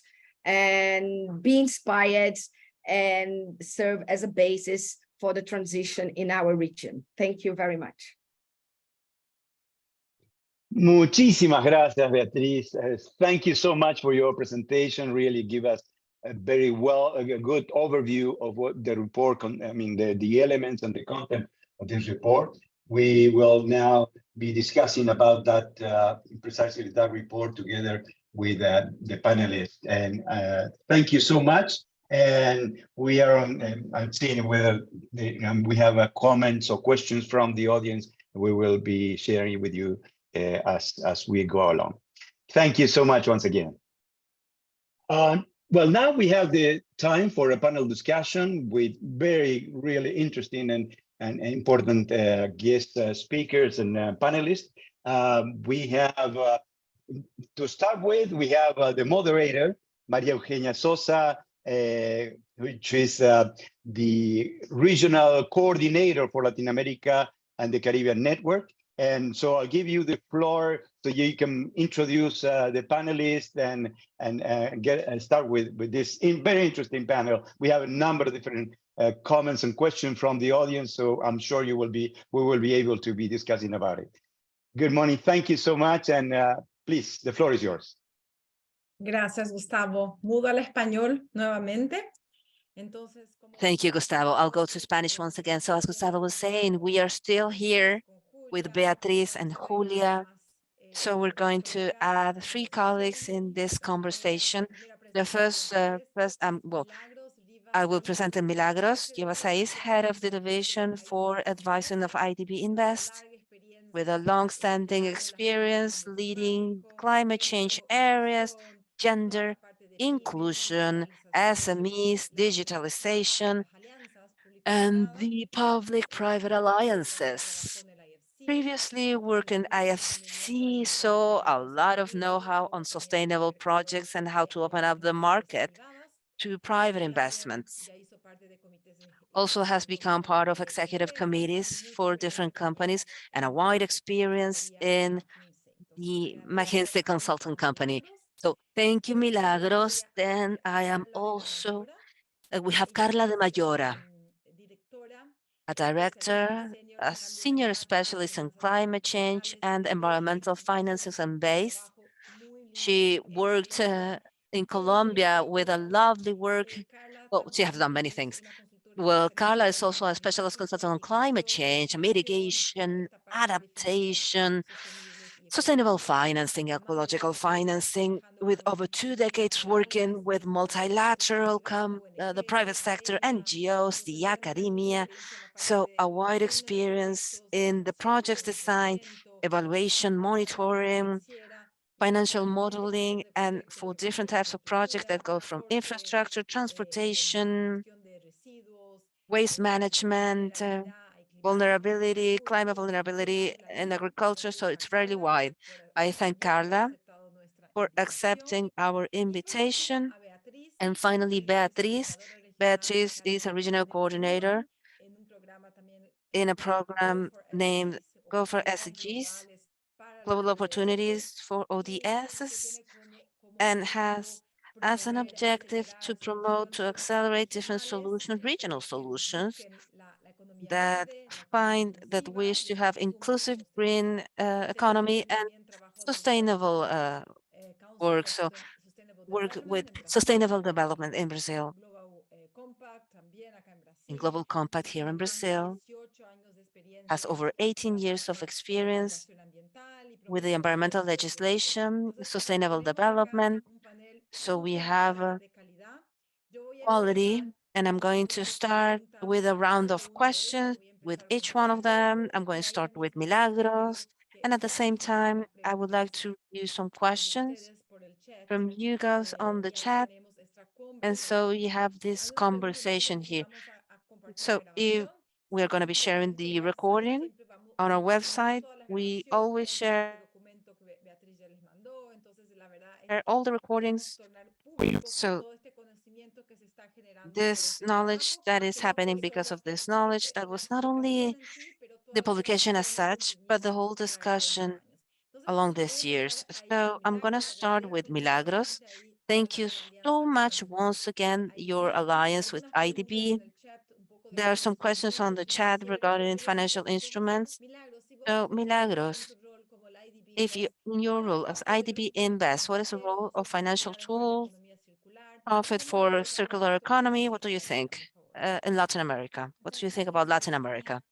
and be inspired and serve as a basis for the transition in our region. Thank you very much. Muchísimas gracias, Beatriz. Thank you so much for your presentation. Really give us a very a good overview of what the report, the elements and the content of this report. We will now be discussing about that, precisely that report together with the panelists. And thank you so much. And we are on, I'm seeing whether we have comments or questions from the audience. We will be sharing with you as we go along. Thank you so much once again. Well, now we have the time for a panel discussion with really interesting and important guest speakers and panelists. We have, to start with, we have the moderator, Maria Eugenia Sosa, which is the regional coordinator for Latin America and the Caribbean Network. And so I'll give you the floor so you can introduce the panelists and start with this very interesting panel. We have a number of different comments and questions from the audience, so I'm sure we will be able to be discussing about it. Good morning. Thank you so much, and please, the floor is yours. Gracias, Gustavo. Mudo al español nuevamente. Thank you, Gustavo. I'll go to Spanish once again. So as Gustavo was saying, we are still here with Beatriz and Julia. So we're going to add 3 colleagues in this conversation. The first, I will present Milagros Llevasaiz, head of the division for advising of IDB Invest, with a long-standing experience leading climate change areas, gender, inclusion, SMEs, digitalization, and the public-private alliances. Previously worked in IFC, so a lot of know-how on sustainable projects and how to open up the market to private investments. Also has become part of executive committees for different companies and a wide experience in the McKinsey consulting company. So thank you, Milagros. Then I am also, we have Carla de Mayora, a director, a senior specialist in climate change and environmental finances and base. She worked in Colombia with a lovely work. Well, she has done many things. Well, Carla is also a specialist consultant on climate change, mitigation, adaptation, sustainable financing, ecological financing, with over 2 decades working with multilateral, the private sector, NGOs, the academia. So a wide experience in the projects design, evaluation, monitoring, financial modeling, and for different types of projects that go from infrastructure, transportation, waste management, vulnerability, climate vulnerability, and agriculture. So it's fairly wide. I thank Carla for accepting our invitation. And finally, Beatriz. Beatriz is a regional coordinator in a program named Go for SDGs, Global Opportunities for ODS, and has as an objective to promote, to accelerate different solutions, regional solutions that wish to have inclusive green economy and sustainable work. So work with sustainable development in Brazil. In Global Compact here in Brazil, has over 18 years of experience with the environmental legislation, sustainable development. So we have quality, and I'm going to start with a round of questions with each one of them. I'm going to start with Milagros, And at the same time, I would like to use some questions from you guys on the chat. And so you have this conversation here. So if we're going to be sharing the recording on our website, we always share all the recordings. So this knowledge that is happening because of this knowledge, that was not only the publication as such, but the whole discussion along these years. So I'm going to start with Milagros. Thank you so much once again, your alliance with IDB. There are some questions on the chat regarding financial instruments. So Milagros, if you, in your role as IDB Invest, what is the role of financial tools, profit for circular economy? What do you think in Latin America? What do you think about Latin America?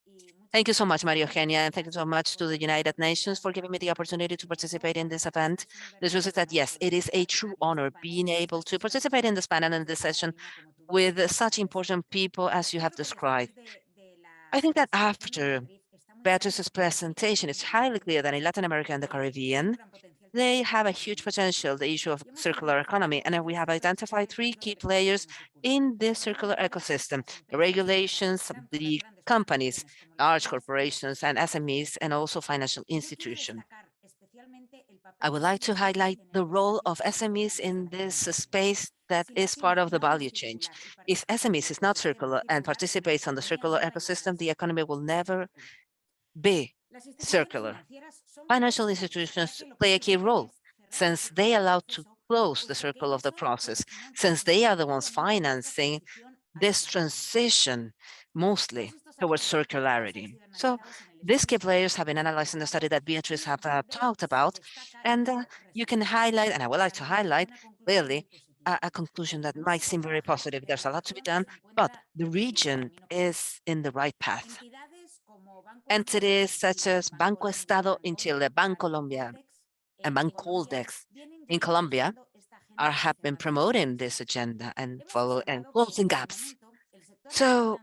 Thank you so much, Maria Eugenia, and thank you so much to the United Nations for giving me the opportunity to participate in this event. This was that, yes, it is a true honor being able to participate in this panel and this session with such important people as you have described. I think that after Beatrice's presentation, it's highly clear that in Latin America and the Caribbean, they have a huge potential, the issue of circular economy. And we have identified three key players in this circular ecosystem: the regulations, the companies, large corporations and SMEs, and also financial institutions. I would like to highlight the role of SMEs in this space that is part of the value chain. If SMEs is not circular and participates on the circular ecosystem, the economy will never be circular. Financial institutions play a key role since they allow to close the circle of the process, since they are the ones financing this transition mostly towards circularity. So these key players have been analyzed in the study that Beatrice have talked about, and you can highlight, and I would like to highlight clearly a conclusion that might seem very positive. There's a lot to be done, but the region is in the right path. Entities such as Banco Estado in Chile, Bancolombia, and Bancoldex in Colombia have been promoting this agenda and follow and closing gaps. So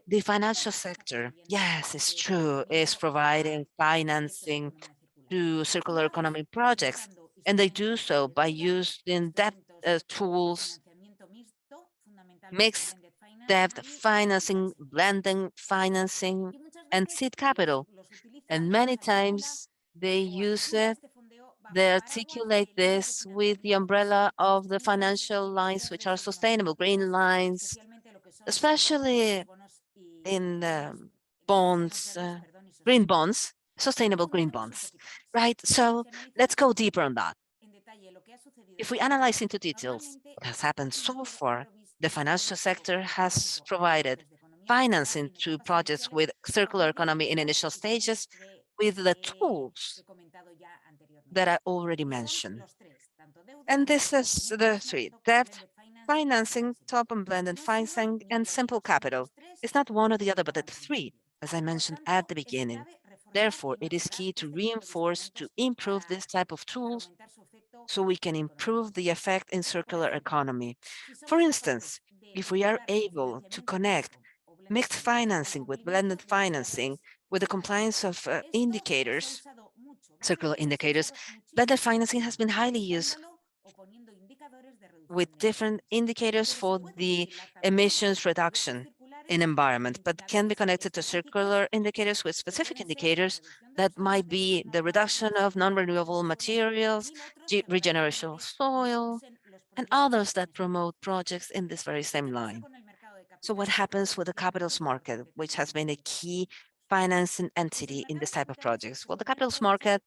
the financial sector, yes, it's true, is providing financing to circular economy projects, and they do so by using debt tools, mixed debt financing, blending financing, and seed capital. And many times they use it, they articulate this with the umbrella of the financial lines, which are sustainable, green lines, especially in bonds, green bonds, sustainable green bonds, right? So let's go deeper on that. If we analyze into details what has happened so far, the financial sector has provided financing to projects with circular economy in initial stages with the tools that I already mentioned. And this is the three: debt, financing, top and blended financing, and simple capital. It's not one or the other, but the three, as I mentioned at the beginning. Therefore, it is key to reinforce, to improve this type of tools so we can improve the effect in circular economy. For instance, if we are able to connect mixed financing with blended financing with the compliance of indicators, circular indicators, blended financing has been highly used with different indicators for the emissions reduction in environment, but can be connected to circular indicators with specific indicators that might be the reduction of non-renewable materials, regeneration of soil, and others that promote projects in this very same line. So what happens with the capitals market, which has been a key financing entity in this type of projects? Well, the capitals market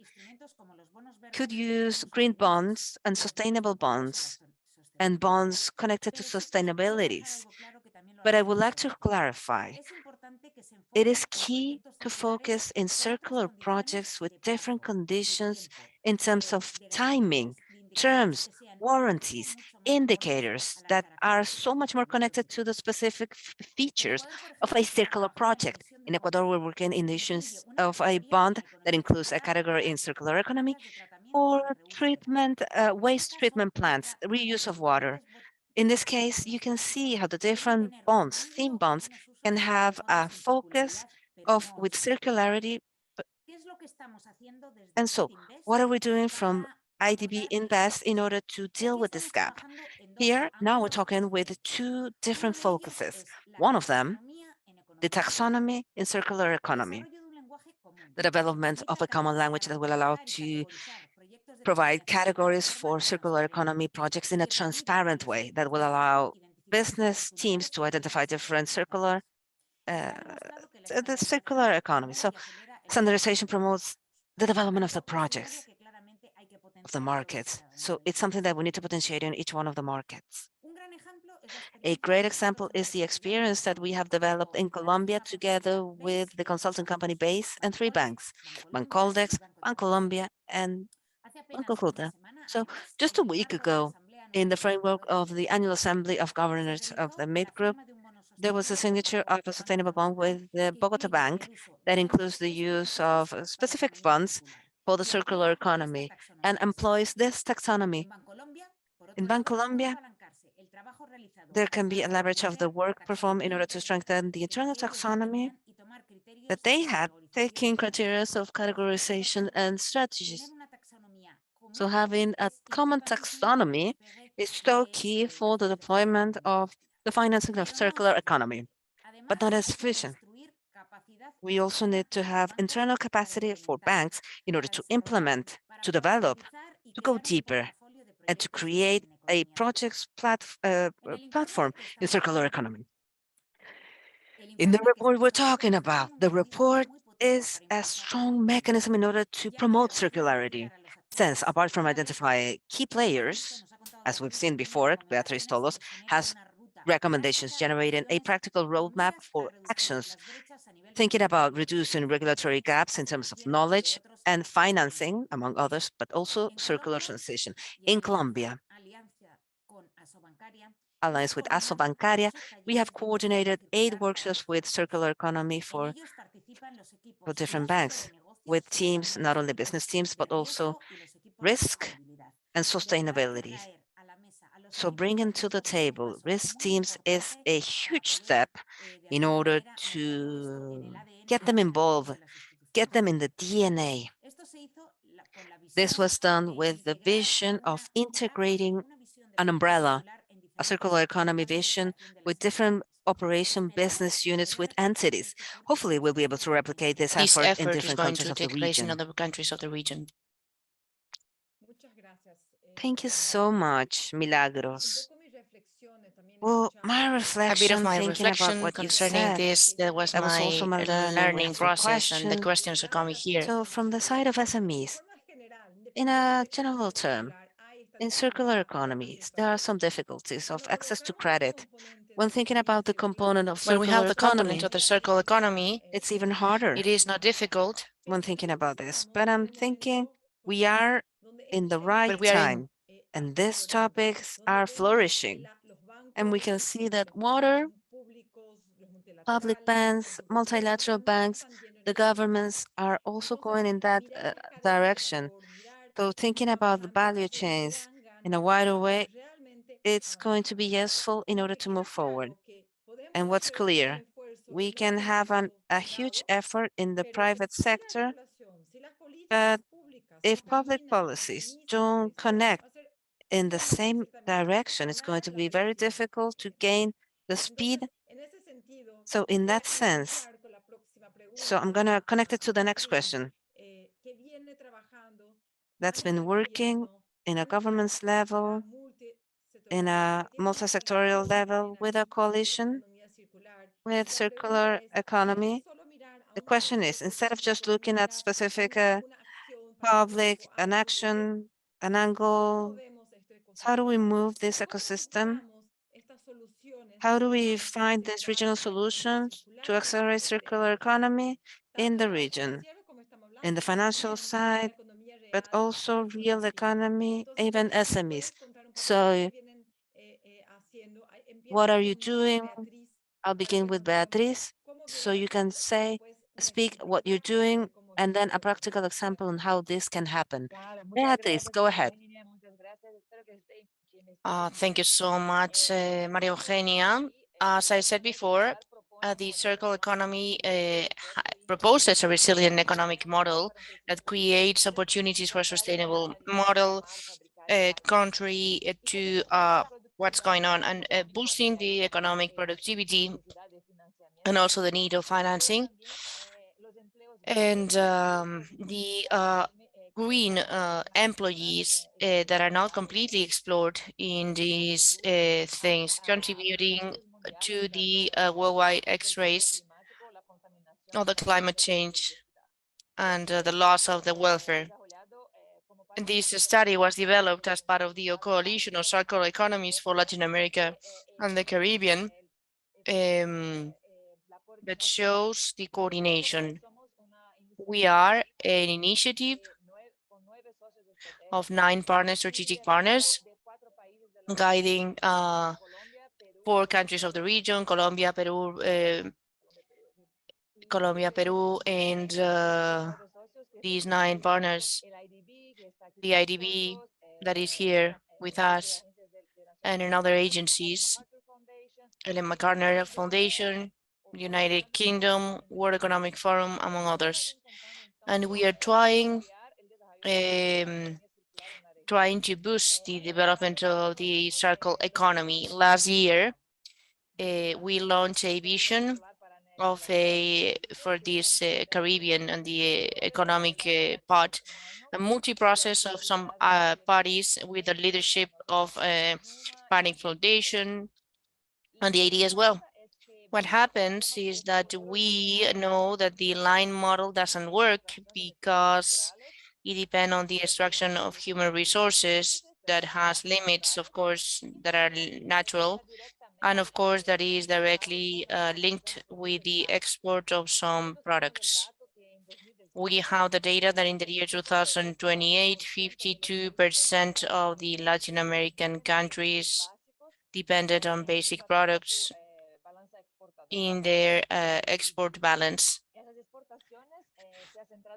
could use green bonds and sustainable bonds and bonds connected to sustainabilities. But I would like to clarify, it is key to focus in circular projects with different conditions in terms of timing, terms, warranties, indicators that are so much more connected to the specific features of a circular project. In Ecuador, we're working in the issuance of a bond that includes a category in circular economy or treatment, waste treatment plants, reuse of water. In this case, you can see how the different bonds, theme bonds, can have a focus of with circularity, And so what are we doing from IDB Invest in order to deal with this gap? Here, now we're talking with two different focuses. One of them, the taxonomy in circular economy, the development of a common language that will allow to provide categories for circular economy projects in a transparent way that will allow business teams to identify different the circular economy. So standardization promotes the development of the projects, of the markets. So it's something that we need to potentiate in each one of the markets. A great example is the experience that we have developed in Colombia together with the consulting company BASE and 3 banks, Bancoldex, Bancolombia, and Banco Culta. So just a week ago, in the framework of the annual assembly of governors of the MID group, there was a signature of a sustainable bond with the Bogota Bank that includes the use of specific funds for the circular economy and employs this taxonomy. In Bancolombia, there can be a leverage of the work performed in order to strengthen the internal taxonomy that they had, taking criteria of categorization and strategies. So having a common taxonomy is so key for the deployment of the financing of circular economy, but not as sufficient. We also need to have internal capacity for banks in order to implement, to develop, to go deeper, and to create a project's platform in circular economy. In the report we're talking about, the report is a strong mechanism in order to promote circularity, since apart from identifying key players, as we've seen before, Beatriz Tolos has recommendations generating a practical roadmap for actions, thinking about reducing regulatory gaps in terms of knowledge and financing, among others, but also circular transition. In Colombia, alliance with Asobancaria, we have coordinated 8 workshops with circular economy for different banks, with teams, not only business teams, but also risk and sustainability. So bringing to the table risk teams is a huge step in order to get them involved, get them in the DNA. This was done with the vision of integrating an umbrella, a circular economy vision with different operation business units with entities. Hopefully, we'll be able to replicate this effort in is different going countries to of the take place in region. other countries of the region. Thank you so much, Milagros. Well, my A bit of reflection, my thinking about reflection what you concerning said, this, that was that was also my my learning. We learning have some process, and the questions. questions are coming here. So from the side of SMEs, in a general term, in circular economies, there are some difficulties of access to credit. When thinking about the component of When we have circular the component economy, of the circular economy, it's even harder it is not difficult, when thinking about this. But I'm thinking we are in the right but we are in time, and these topics are flourishing. And we can see that water, public banks, multilateral banks, the governments are also going in that direction. So thinking about the value chains in a wider way, it's going to be useful in order to move forward. And what's clear, we can have a huge effort in the private sector, but if public policies don't connect in the same direction, it's going to be very difficult to gain the speed. So in that sense, so I'm going to connect it to the next question. That's been working in a government's level, in a multi-sectorial level with a coalition with circular economy. The question is, instead of just looking at specific public, an action, an angle, how do we move this ecosystem? How do we find these regional solutions to accelerate circular economy in the region, in the financial side, but also real economy, even SMEs? So what are you doing? I'll begin with Beatriz, so you can speak what you're doing, and then a practical example on how this can happen. Beatriz, go ahead. Thank you so much, Maria Eugenia. As I said before, the circular economy proposes a resilient economic model that creates opportunities for a sustainable model contrary to what's going on, and boosting the economic productivity and also the need of financing. And the green employees that are not completely explored in these things, contributing to the worldwide X-rays of the climate change and the loss of the welfare. And this study was developed as part of the coalition of circular economies for Latin America and the Caribbean that shows the coordination. We are an initiative of 9 strategic partners, guiding 4 countries of the region: Colombia, Peru, and these 9 partners, the IDB that is here with us, and in other agencies, Ellen MacArthur Foundation, United Kingdom, World Economic Forum, among others. And we are trying to boost the development of the circular economy. Last year, we launched a vision of for this Caribbean and the economic part, a multi-process of some parties with the leadership of Planning Foundation and the AD as well. What happens is that we know that the line model doesn't work because it depends on the extraction of human resources that has limits, of course, that are natural. And of course, that is directly linked with the export of some products. We have the data that in the year 2028, 52% of the Latin American countries depended on basic products in their export balance.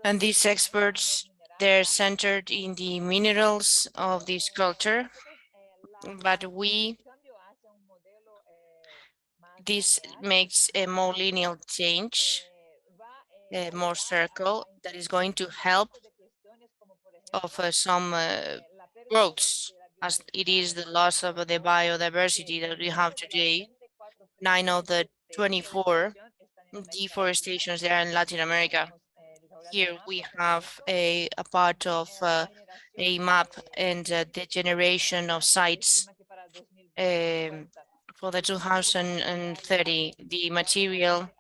And these exports, they're centered in the minerals of this culture, but this makes a more linear change, more circle that is going to help of some growths, as it is the loss of the biodiversity that we have today. 9 of the 24 deforestations there in Latin America. Here we have a part of a map and the generation of sites for the 2030. The material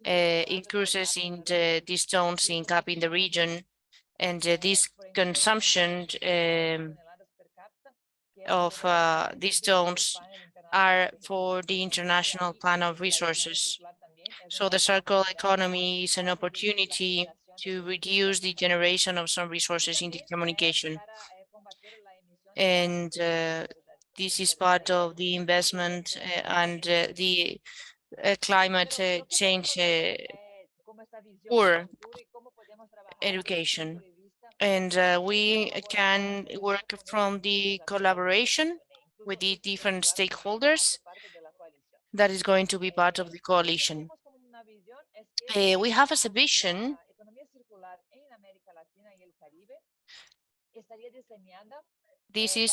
increases in the stones in cap in the region, and this consumption of these stones are for the international plan of resources. So the circular economy is an opportunity to reduce the generation of some resources in the communication. And this is part of the investment and the climate change for education. And we can work from the collaboration with the different stakeholders that is going to be part of the coalition. We have as a vision this is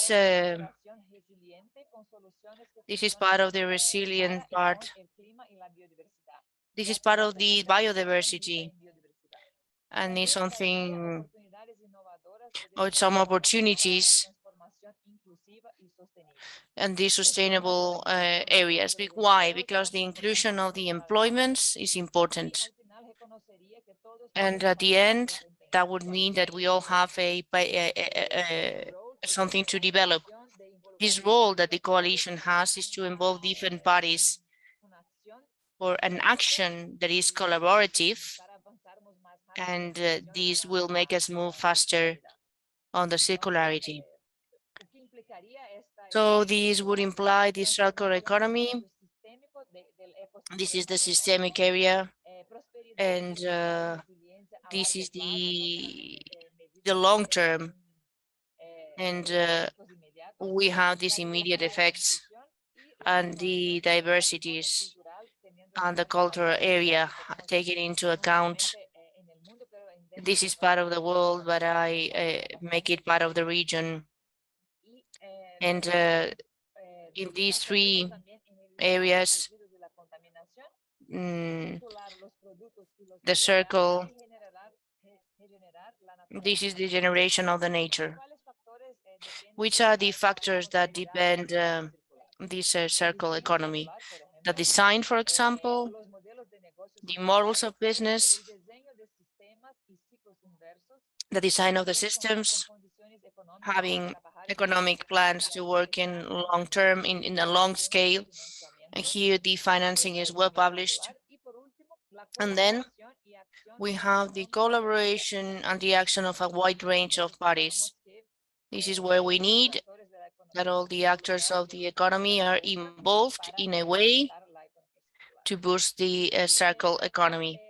part of the resilient part. This is part of the biodiversity, and it's something or some opportunities and the sustainable areas. Why? Because the inclusion of the employments is important. And at the end, that would mean that we all have something to develop. This role that the coalition has is to involve different parties for an action that is collaborative, and this will make us move faster on the circularity. So this would imply the circular economy. This is the systemic area, and this is the long term, and we have these immediate effects and the diversities and the cultural area taken into account. This is part of the world, but I make it part of the region. And in these three areas, the circle, this is the generation of the nature. Which are the factors that depend this circle economy? The design, for example, the models of business, the design of the systems, having economic plans to work in long term, in a long scale. And here the financing is well published. And then we have the collaboration and the action of a wide range of parties. This is where we need that all the actors of the economy are involved in a way to boost the circle economy.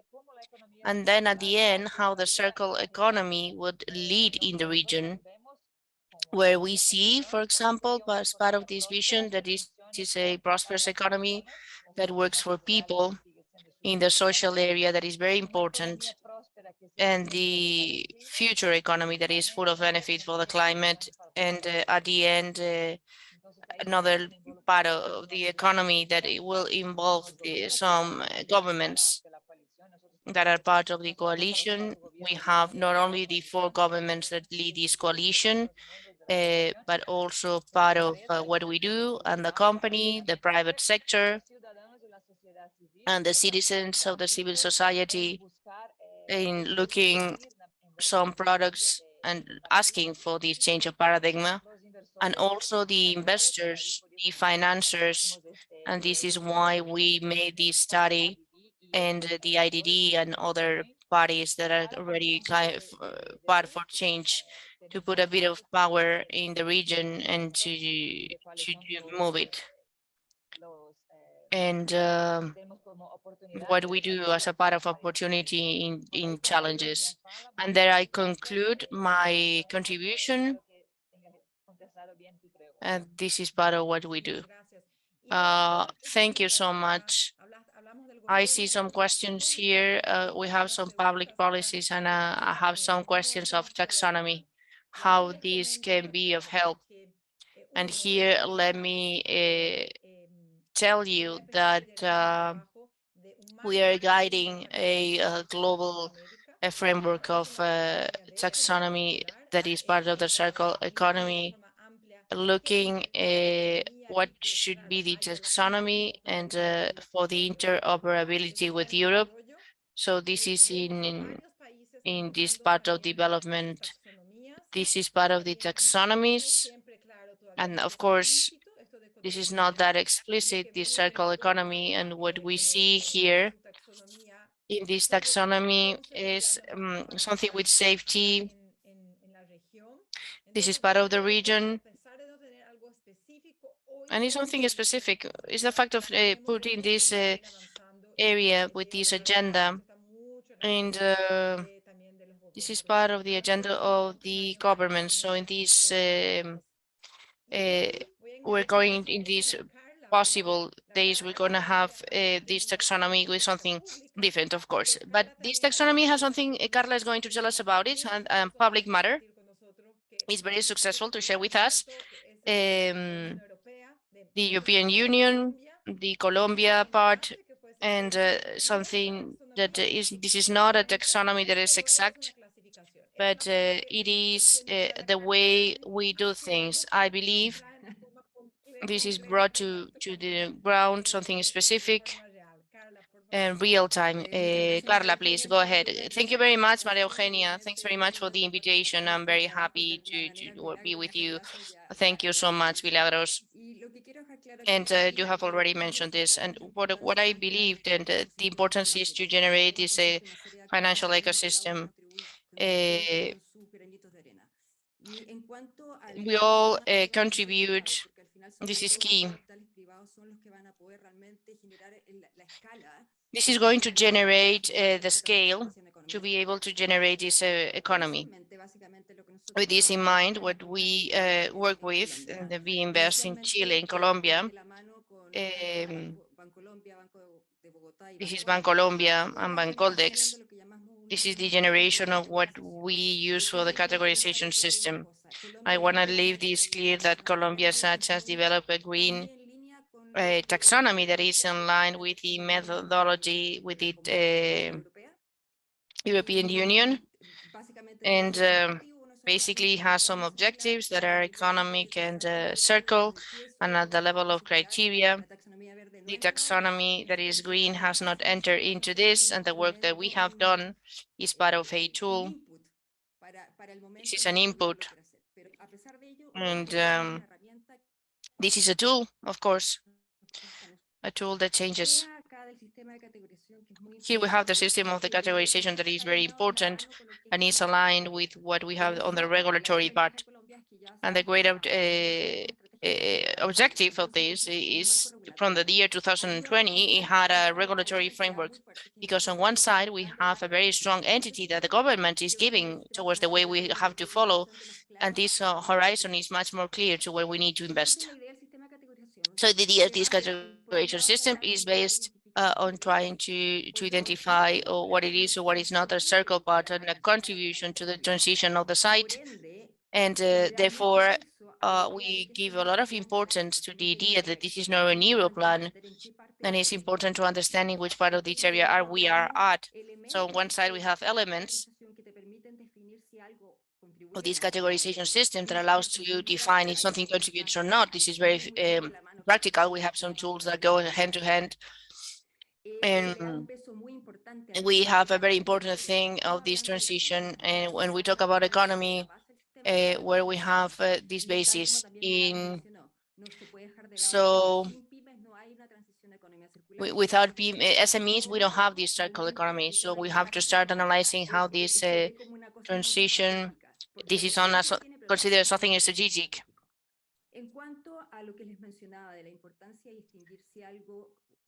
And then at the end, how the circle economy would lead in the region, where we see, for example, as part of this vision, that this is a prosperous economy that works for people in the social area that is very important, and the future economy that is full of benefit for the climate, and at the end, another part of the economy that it will involve some governments that are part of the coalition. We have not only the 4 governments that lead this coalition, but also part of what we do, and the company, the private sector, and the citizens of the civil society in looking some products and asking for this change of paradigm, and also the investors, the financiers. And this is why we made this study, and the IDD and other parties that are already part for change, to put a bit of power in the region and to move it. And what we do as a part of opportunity in challenges. And there I conclude my contribution. And this is part of what we do. Thank you so much. I see some questions here. We have some public policies, and I have some questions of taxonomy, how this can be of help. And here, let me tell you that we are guiding a global framework of taxonomy that is part of the circle economy, looking what should be the taxonomy and for the interoperability with Europe. So this is in this part of development. This is part of the taxonomies. And of course, this is not that explicit, the circle economy. And what we see here in this taxonomy is something with safety. This is part of the region. And it's something specific. It's the fact of putting this area with this agenda. And this is part of the agenda of the government. So in this, we're going in these possible days, we're going to have this taxonomy with something different, of course. But this taxonomy has something Carla is going to tell us about it, and public matter is very successful to share with us. The European Union, the Colombia part, and something that this is not a taxonomy that is exact, but it is the way we do things. I believe this is brought to the ground, something specific and real time. Carla, please go ahead. Thank you very much, Maria Eugenia. Thanks very much for the invitation. I'm very happy to be with you. Thank you so much, Milagros. And you have already mentioned this. And what I believed, and the importance is to generate this financial ecosystem. We all contribute. This is key. This is going to generate the scale to be able to generate this economy. With this in mind, what we work with, and we invest in Chile, in Colombia, This is Bancolombia and Bancoldex. This is the generation of what we use for the categorization system. I want to leave this clear that Colombia such has developed a green taxonomy that is in line with the methodology with the European Union, and basically has some objectives that are economic and circle, and at the level of criteria. The taxonomy that is green has not entered into this, and the work that we have done is part of a tool. This is an input, and this is a tool, of course, a tool that changes. Here we have the system of the categorization that is very important and is aligned with what we have on the regulatory part. And the great objective of this is from the year 2020, it had a regulatory framework, because on one side, we have a very strong entity that the government is giving towards the way we have to follow, and this horizon is much more clear to where we need to invest. So the idea of this categorization system is based on trying to identify what it is or what is not a circle part and a contribution to the transition of the site. And therefore, we give a lot of importance to the idea that this is not a neuro plan, and it's important to understanding which part of this area we are at. So on one side, we have elements of this categorization system that allows to define if something contributes or not. This is very practical. We have some tools that go hand to hand. And we have a very important thing of this transition. And when we talk about economy, where we have this basis in, so without SMEs, we don't have this circle economy. So we have to start analyzing how this transition, this is considered something strategic.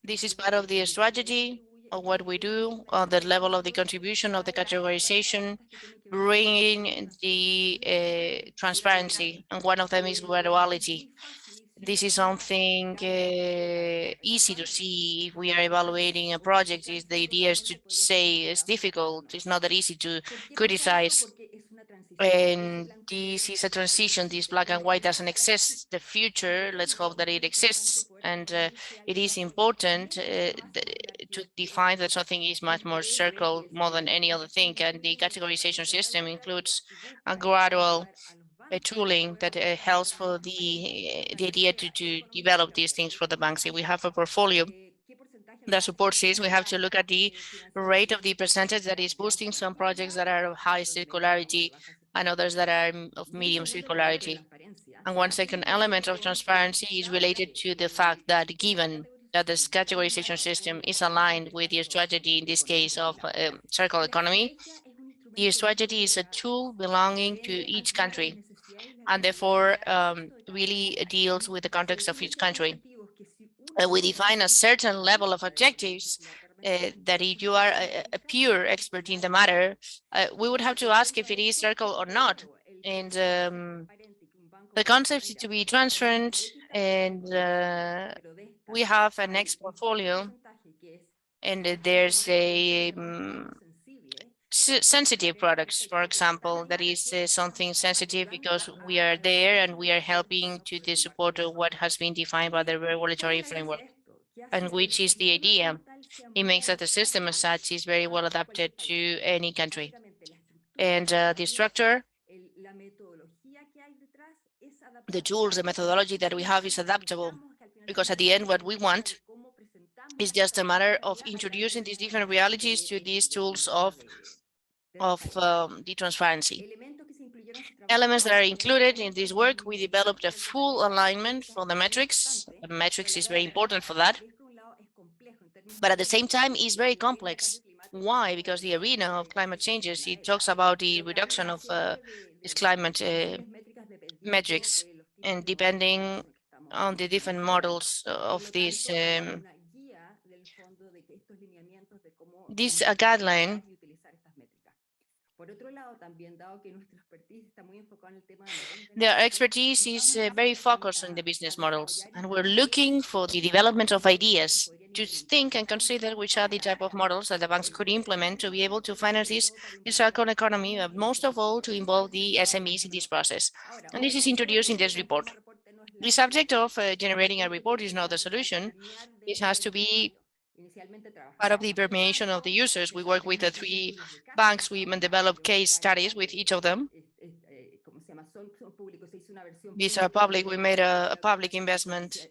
This is part of the strategy of what we do on the level of the contribution of the categorization, bringing the transparency, and one of them is graduality. This is something easy to see if we are evaluating a project. Is the idea is to say it's difficult, it's not that easy to criticize. And this is a transition, this black and white doesn't exist. The future, let's hope that it exists. And it is important to define that something is much more circle more than any other thing. And the categorization system includes a gradual tooling that helps for the idea to develop these things for the banks. If we have a portfolio that supports this, we have to look at the rate of the percentage that is boosting some projects that are of high circularity and others that are of medium circularity. And one second element of transparency is related to the fact that given that this categorization system is aligned with the strategy, in this case of circular economy, the strategy is a tool belonging to each country, and therefore really deals with the context of each country. We define a certain level of objectives that if you are a pure expert in the matter, we would have to ask if it is circle or not. And the concept is to be transparent, and we have a next portfolio, and there's a sensitive products, for example, that is something sensitive because we are there and we are helping to the support of what has been defined by the regulatory framework, and which is the idea. It makes that the system as such is very well adapted to any country. And the structure, the tools, the methodology that we have is adaptable, because at the end, what we want is just a matter of introducing these different realities to these tools of the transparency. Elements that are included in this work, we developed a full alignment for the metrics. The metrics is very important for that, but at the same time, it's very complex. Why? Because the arena of climate changes, it talks about the reduction of this climate metrics, and depending on the different models of this guideline. Their expertise is very focused on the business models, and we're looking for the development of ideas to think and consider which are the type of models that the banks could implement to be able to finance this circular economy, but most of all to involve the SMEs in this process. And this is introduced in this report. The subject of generating a report is not the solution. It has to be part of the permeation of the users. We work with the 3 banks. We even develop case studies with each of them. These are public. We made a public investment.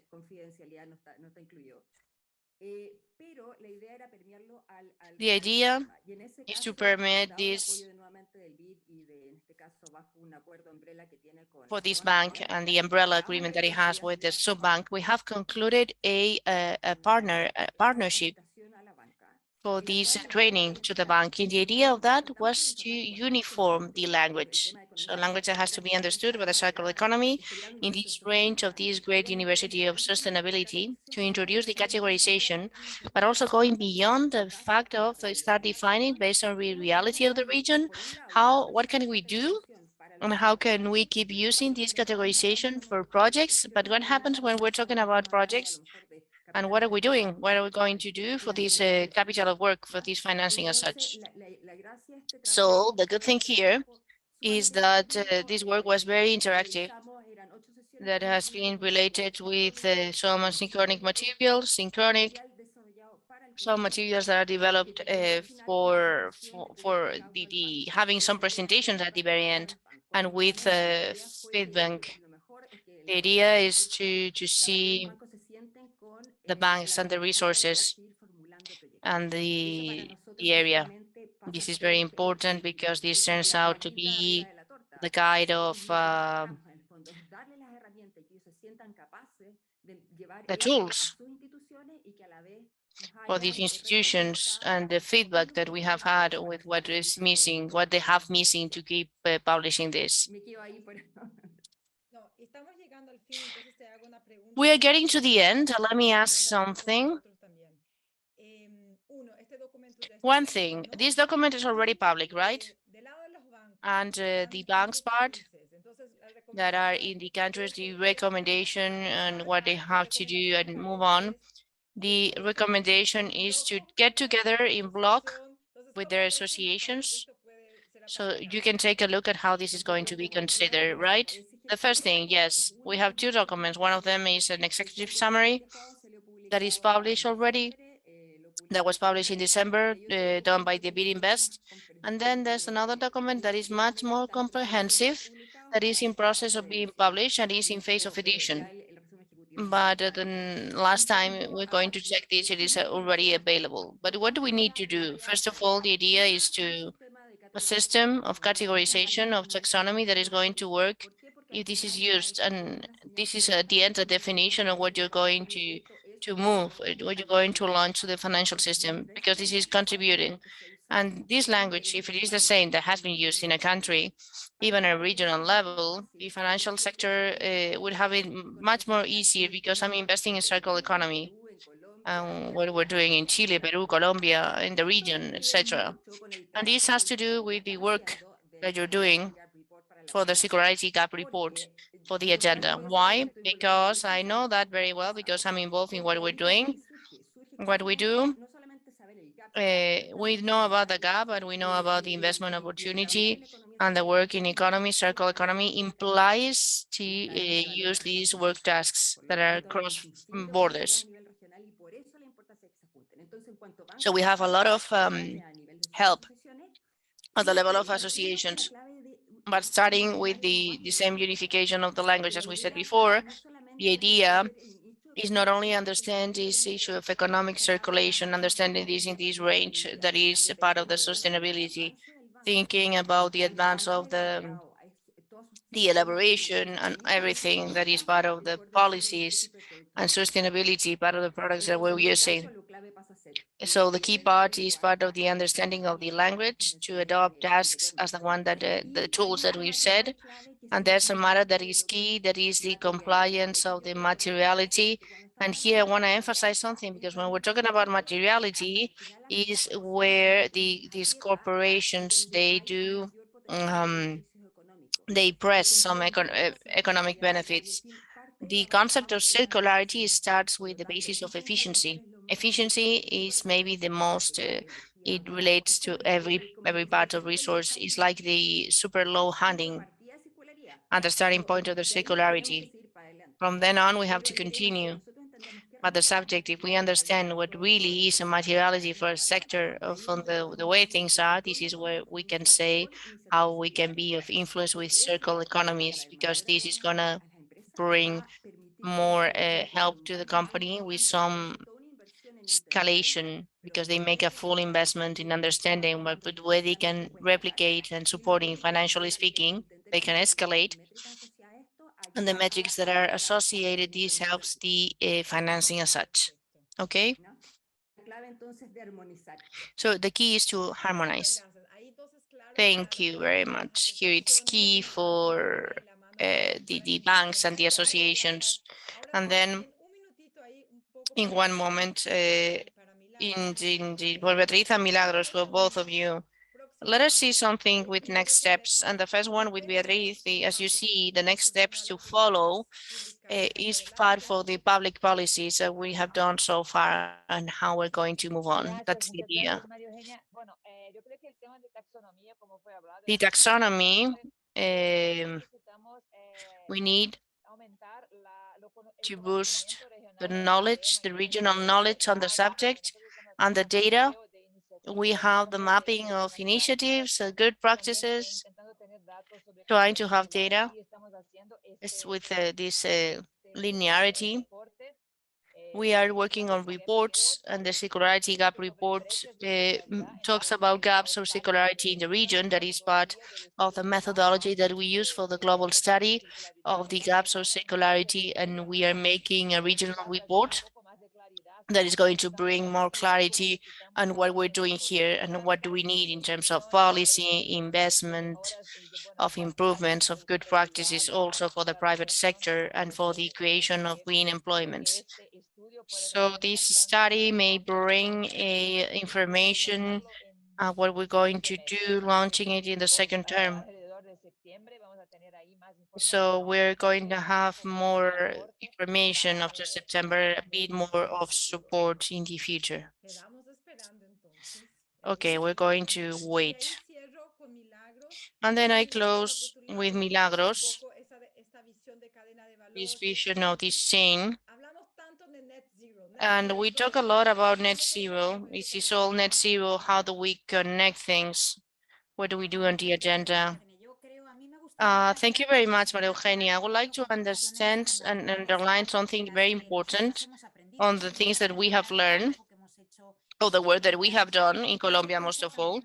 The idea is to permeate this for this bank and the umbrella agreement that it has with the sub-bank. We have concluded a partnership for this training to the bank. And the idea of that was to uniform the language. So language that has to be understood by the circular economy in this range of this great university of sustainability to introduce the categorization, but also going beyond the fact of start defining based on the reality of the region, what can we do and how can we keep using this categorization for projects? But what happens when we're talking about projects? And what are we doing? What are we going to do for this capital of work, for this financing as such? So the good thing here is that this work was very interactive, that has been related with some asynchronic materials, synchronic, some materials that are developed for the having some presentations at the very end, and with feedback. The idea is to see the banks and the resources and the area. This is very important because this turns out to be the guide of the tools for these institutions and the feedback that we have had with what is missing, what they have missing to keep publishing this. We are getting to the end. Let me ask something. One thing, this document is already public, right? And the banks part that are in the countries, the recommendation and what they have to do and move on. The recommendation is to get together in block with their associations. So you can take a look at how this is going to be considered, right? The first thing, yes, we have 2 documents. One of them is an executive summary that is published already, that was published in December, done by the Invest. And then there's another document that is much more comprehensive, that is in process of being published and is in phase of edition. But the last time we're going to check this, it is already available. But what do we need to do? First of all, the idea is to a system of categorization of taxonomy that is going to work if this is used. And this is at the end the definition of what you're going to move, what you're going to launch to the financial system, because this is contributing. And this language, if it is the same that has been used in a country, even at a regional level, the financial sector would have it much more easier because I'm investing in circular economy. What we're doing in Chile, Peru, Colombia, in the region, etc. And this has to do with the work that you're doing for the circularity gap report for the agenda. Why? Because I know that very well, because I'm involved in what we're doing. What we do, we know about the gap, but we know about the investment opportunity, and the work in economy, circular economy implies to use these work tasks that are cross borders. So we have a lot of help at the level of associations, but starting with the same unification of the language as we said before, the idea is not only understand this issue of economic circulation, understanding this in this range that is part of the sustainability, thinking about the advance of the elaboration and everything that is part of the policies and sustainability, part of the products that we're using. So the key part is part of the understanding of the language to adopt tasks as the one that the tools that we've said. And there's a matter that is key, that is the compliance of the materiality. And here I want to emphasize something, because when we're talking about materiality is where these corporations, they do, they press some economic benefits. The concept of circularity starts with the basis of efficiency. Efficiency is maybe the most, it relates to every part of resource. It's like the super low hanging and the starting point of the circularity. From then on, we have to continue. But the subject, if we understand what really is a materiality for a sector from the way things are, this is where we can say how we can be of influence with circular economies, because this is gonna bring more help to the company with some escalation, because they make a full investment in understanding what the way they can replicate and supporting financially speaking, they can escalate. And the metrics that are associated, this helps the financing as such. Okay. So the key is to harmonize. Thank you very much. Here it's key for the banks and the associations. And then in one moment, for Beatriz and Milagros, for both of you, let us see something with next steps. And the first one with Beatriz, as you see, the next steps to follow is part for the public policies that we have done so far and how we're going to move on. That's the idea. The taxonomy, we need to boost the knowledge, the regional knowledge on the subject and the data. We have the mapping of initiatives, good practices, trying to have data. It's with this linearity. We are working on reports, and the circularity gap report talks about gaps or circularity in the region. That is part of the methodology that we use for the global study of the gaps or circularity, and we are making a regional report that is going to bring more clarity on what we're doing here and what do we need in terms of policy, investment, of improvements of good practices also for the private sector and for the creation of green employments. So this study may bring information what we're going to do, launching it in the second term. So we're going to have more information after September, a bit more of support in the future. Okay, we're going to wait. And then I close with Milagros, this vision of this chain. And we talk a lot about net zero. Is this all net zero? How do we connect things? What do we do on the agenda? Thank you very much, Maria Eugenia. I would like to understand and underline something very important on the things that we have learned, or the work that we have done in Colombia, most of all.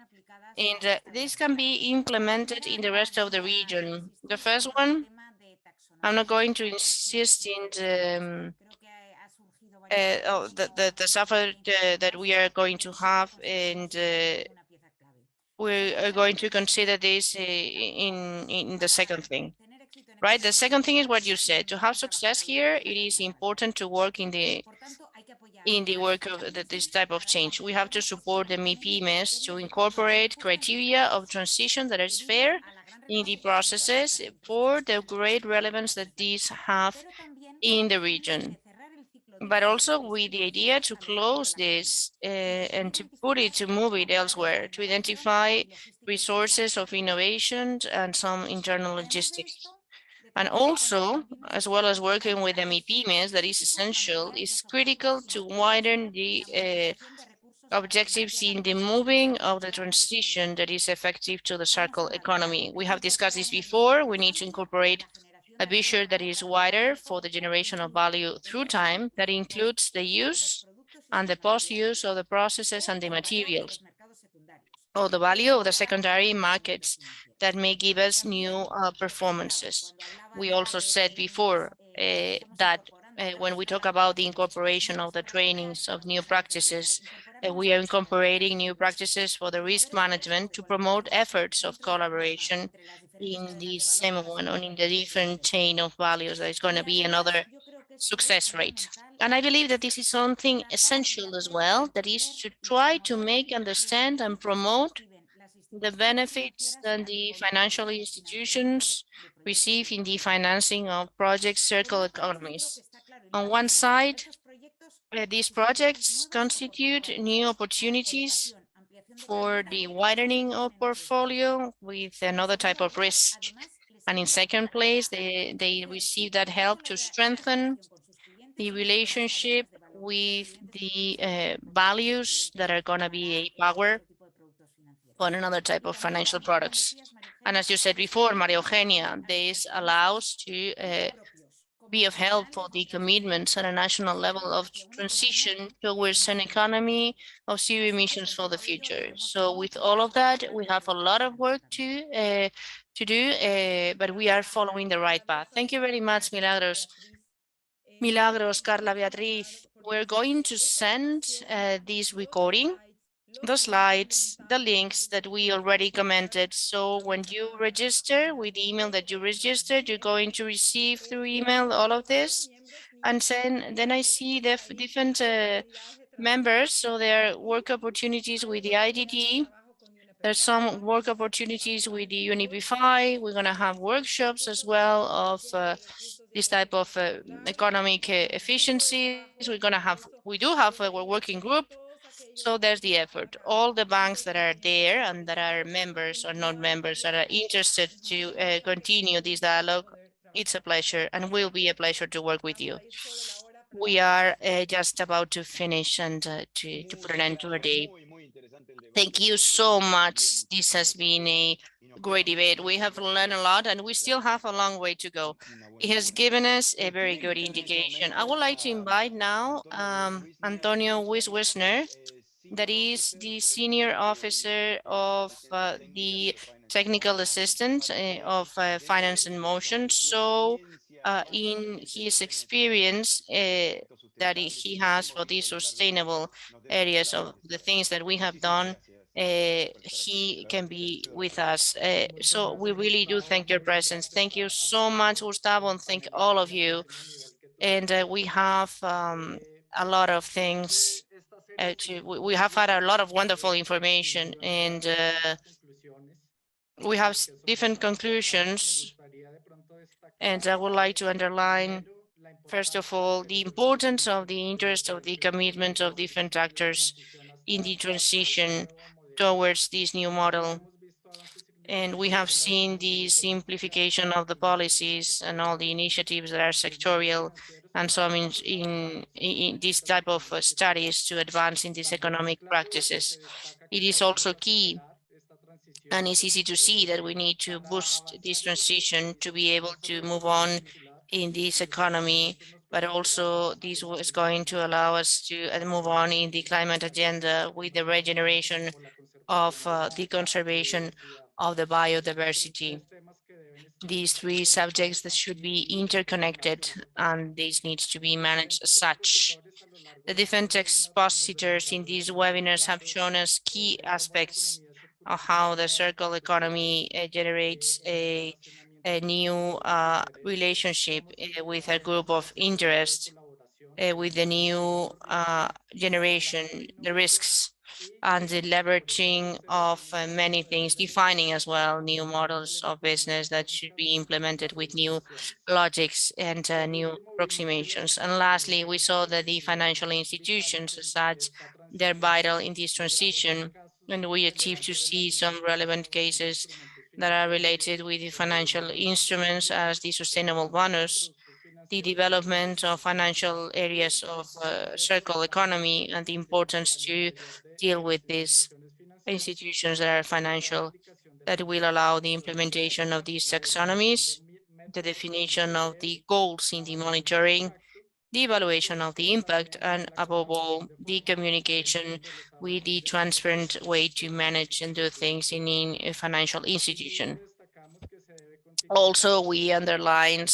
And this can be implemented in the rest of the region. The first one, I'm not going to insist in the suffer that we are going to have, and we are going to consider this in the second thing, right? The second thing is what you said. To have success here, it is important to work in the work of this type of change. We have to support the MIPYMEs to incorporate criteria of transition that is fair in the processes for the great relevance that these have in the region. But also with the idea to close this and to move it elsewhere, to identify resources of innovation and some internal logistics. And also, as well as working with MIPYMEs, that is essential, is critical to widen the objectives in the moving of the transition that is effective to the circular economy. We have discussed this before. We need to incorporate a vision that is wider for the generation of value through time, that includes the use and the post-use of the processes and the materials, or the value of the secondary markets that may give us new performances. We also said before that when we talk about the incorporation of the trainings of new practices, we are incorporating new practices for the risk management to promote efforts of collaboration in this same one, or in the different chain of values. That is going to be another success rate. And I believe that this is something essential as well, that is to try to make, understand, and promote the benefits that the financial institutions receive in the financing of project circular economies. On one side, These projects constitute new opportunities for the widening of portfolio with another type of risk. And in second place, they receive that help to strengthen the relationship with the values that are going to be a power for another type of financial products. And as you said before, Maria Eugenia, this allows to be of help for the commitments at a national level of transition towards an economy of zero emissions for the future. So with all of that, we have a lot of work to do, but we are following the right path. Thank you very much, Milagros. Milagros, Carla Beatriz, we're going to send this recording, the slides, the links that we already commented. So when you register with the email that you registered, you're going to receive through email all of this. And then I see the different members. So there are work opportunities with the IDD. There's some work opportunities with the UNEP FI. We're going to have workshops as well of this type of economic efficiencies. We do have a working group. So there's the effort. All the banks that are there and that are members or not members that are interested to continue this dialogue, it's a pleasure and will be a pleasure to work with you. We are just about to finish and to put an end to our day. Thank you so much. This has been a great debate. We have learned a lot and we still have a long way to go. It has given us a very good indication. I would like to invite now Antonio Wisner, that is the senior officer of the technical assistant of Finance in Motion. So in his experience that he has for these sustainable areas of the things that we have done, he can be with us. So we really do thank your presence. Thank you so much, Gustavo, and thank all of you. And we have a lot of things we have had a lot of wonderful information and we have different conclusions. And I would like to underline, first of all, the importance of the interest of the commitment of different actors in the transition towards this new model. And we have seen the simplification of the policies and all the initiatives that are sectorial and some in this type of studies to advance in these economic practices. It is also key and it's easy to see that we need to boost this transition to be able to move on in this economy, but also this is going to allow us to move on in the climate agenda with the regeneration of the conservation of the biodiversity. These three subjects that should be interconnected and this needs to be managed as such. The different expositors in these webinars have shown us key aspects of how the circular economy generates a new relationship with a group of interest with the new generation, the risks and the leveraging of many things, defining as well new models of business that should be implemented with new logics and new approximations. And lastly, we saw that the financial institutions as such, they're vital in this transition, and we achieved to see some relevant cases that are related with the financial instruments as the sustainable bonus, the development of financial areas of circular economy and the importance to deal with these institutions that are financial that will allow the implementation of these taxonomies, the definition of the goals in the monitoring, the evaluation of the impact, and above all, the communication with the transparent way to manage and do things in a financial institution. Also, we underline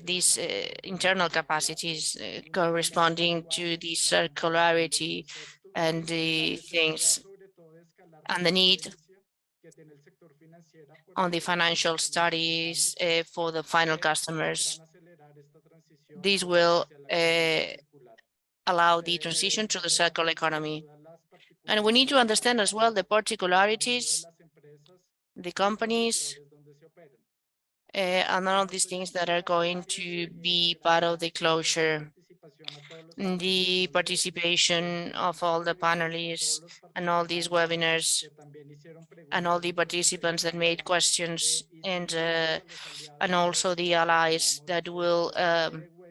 these internal capacities corresponding to the circularity and the things and the need on the financial studies for the final customers. These will allow the transition to the circular economy. And we need to understand as well the particularities, the companies, and all of these things that are going to be part of the closure. the participation of all the panelists and all these webinars and all the participants that made questions, and also the allies that will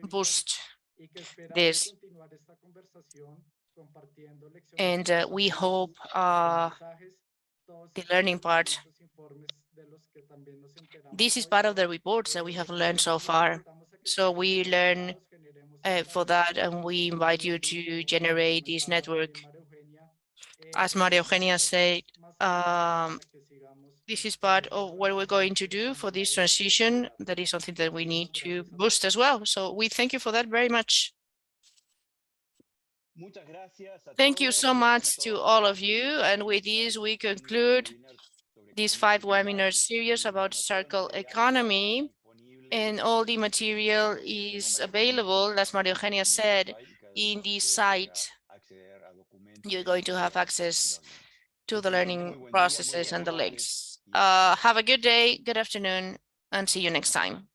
boost this. And we hope the learning part, this is part of the reports that we have learned so far. So we learn for that, and we invite you to generate this network. As Maria Eugenia said, this is part of what we're going to do for this transition. That is something that we need to boost as well. So we thank you for that very much. Thank you so much to all of you. And with this, we conclude this 5 webinar series about circular economy. And all the material is available, as Maria Eugenia said, in the site. You're going to have access to the learning processes and the links. Have a good day, good afternoon, and see you next time.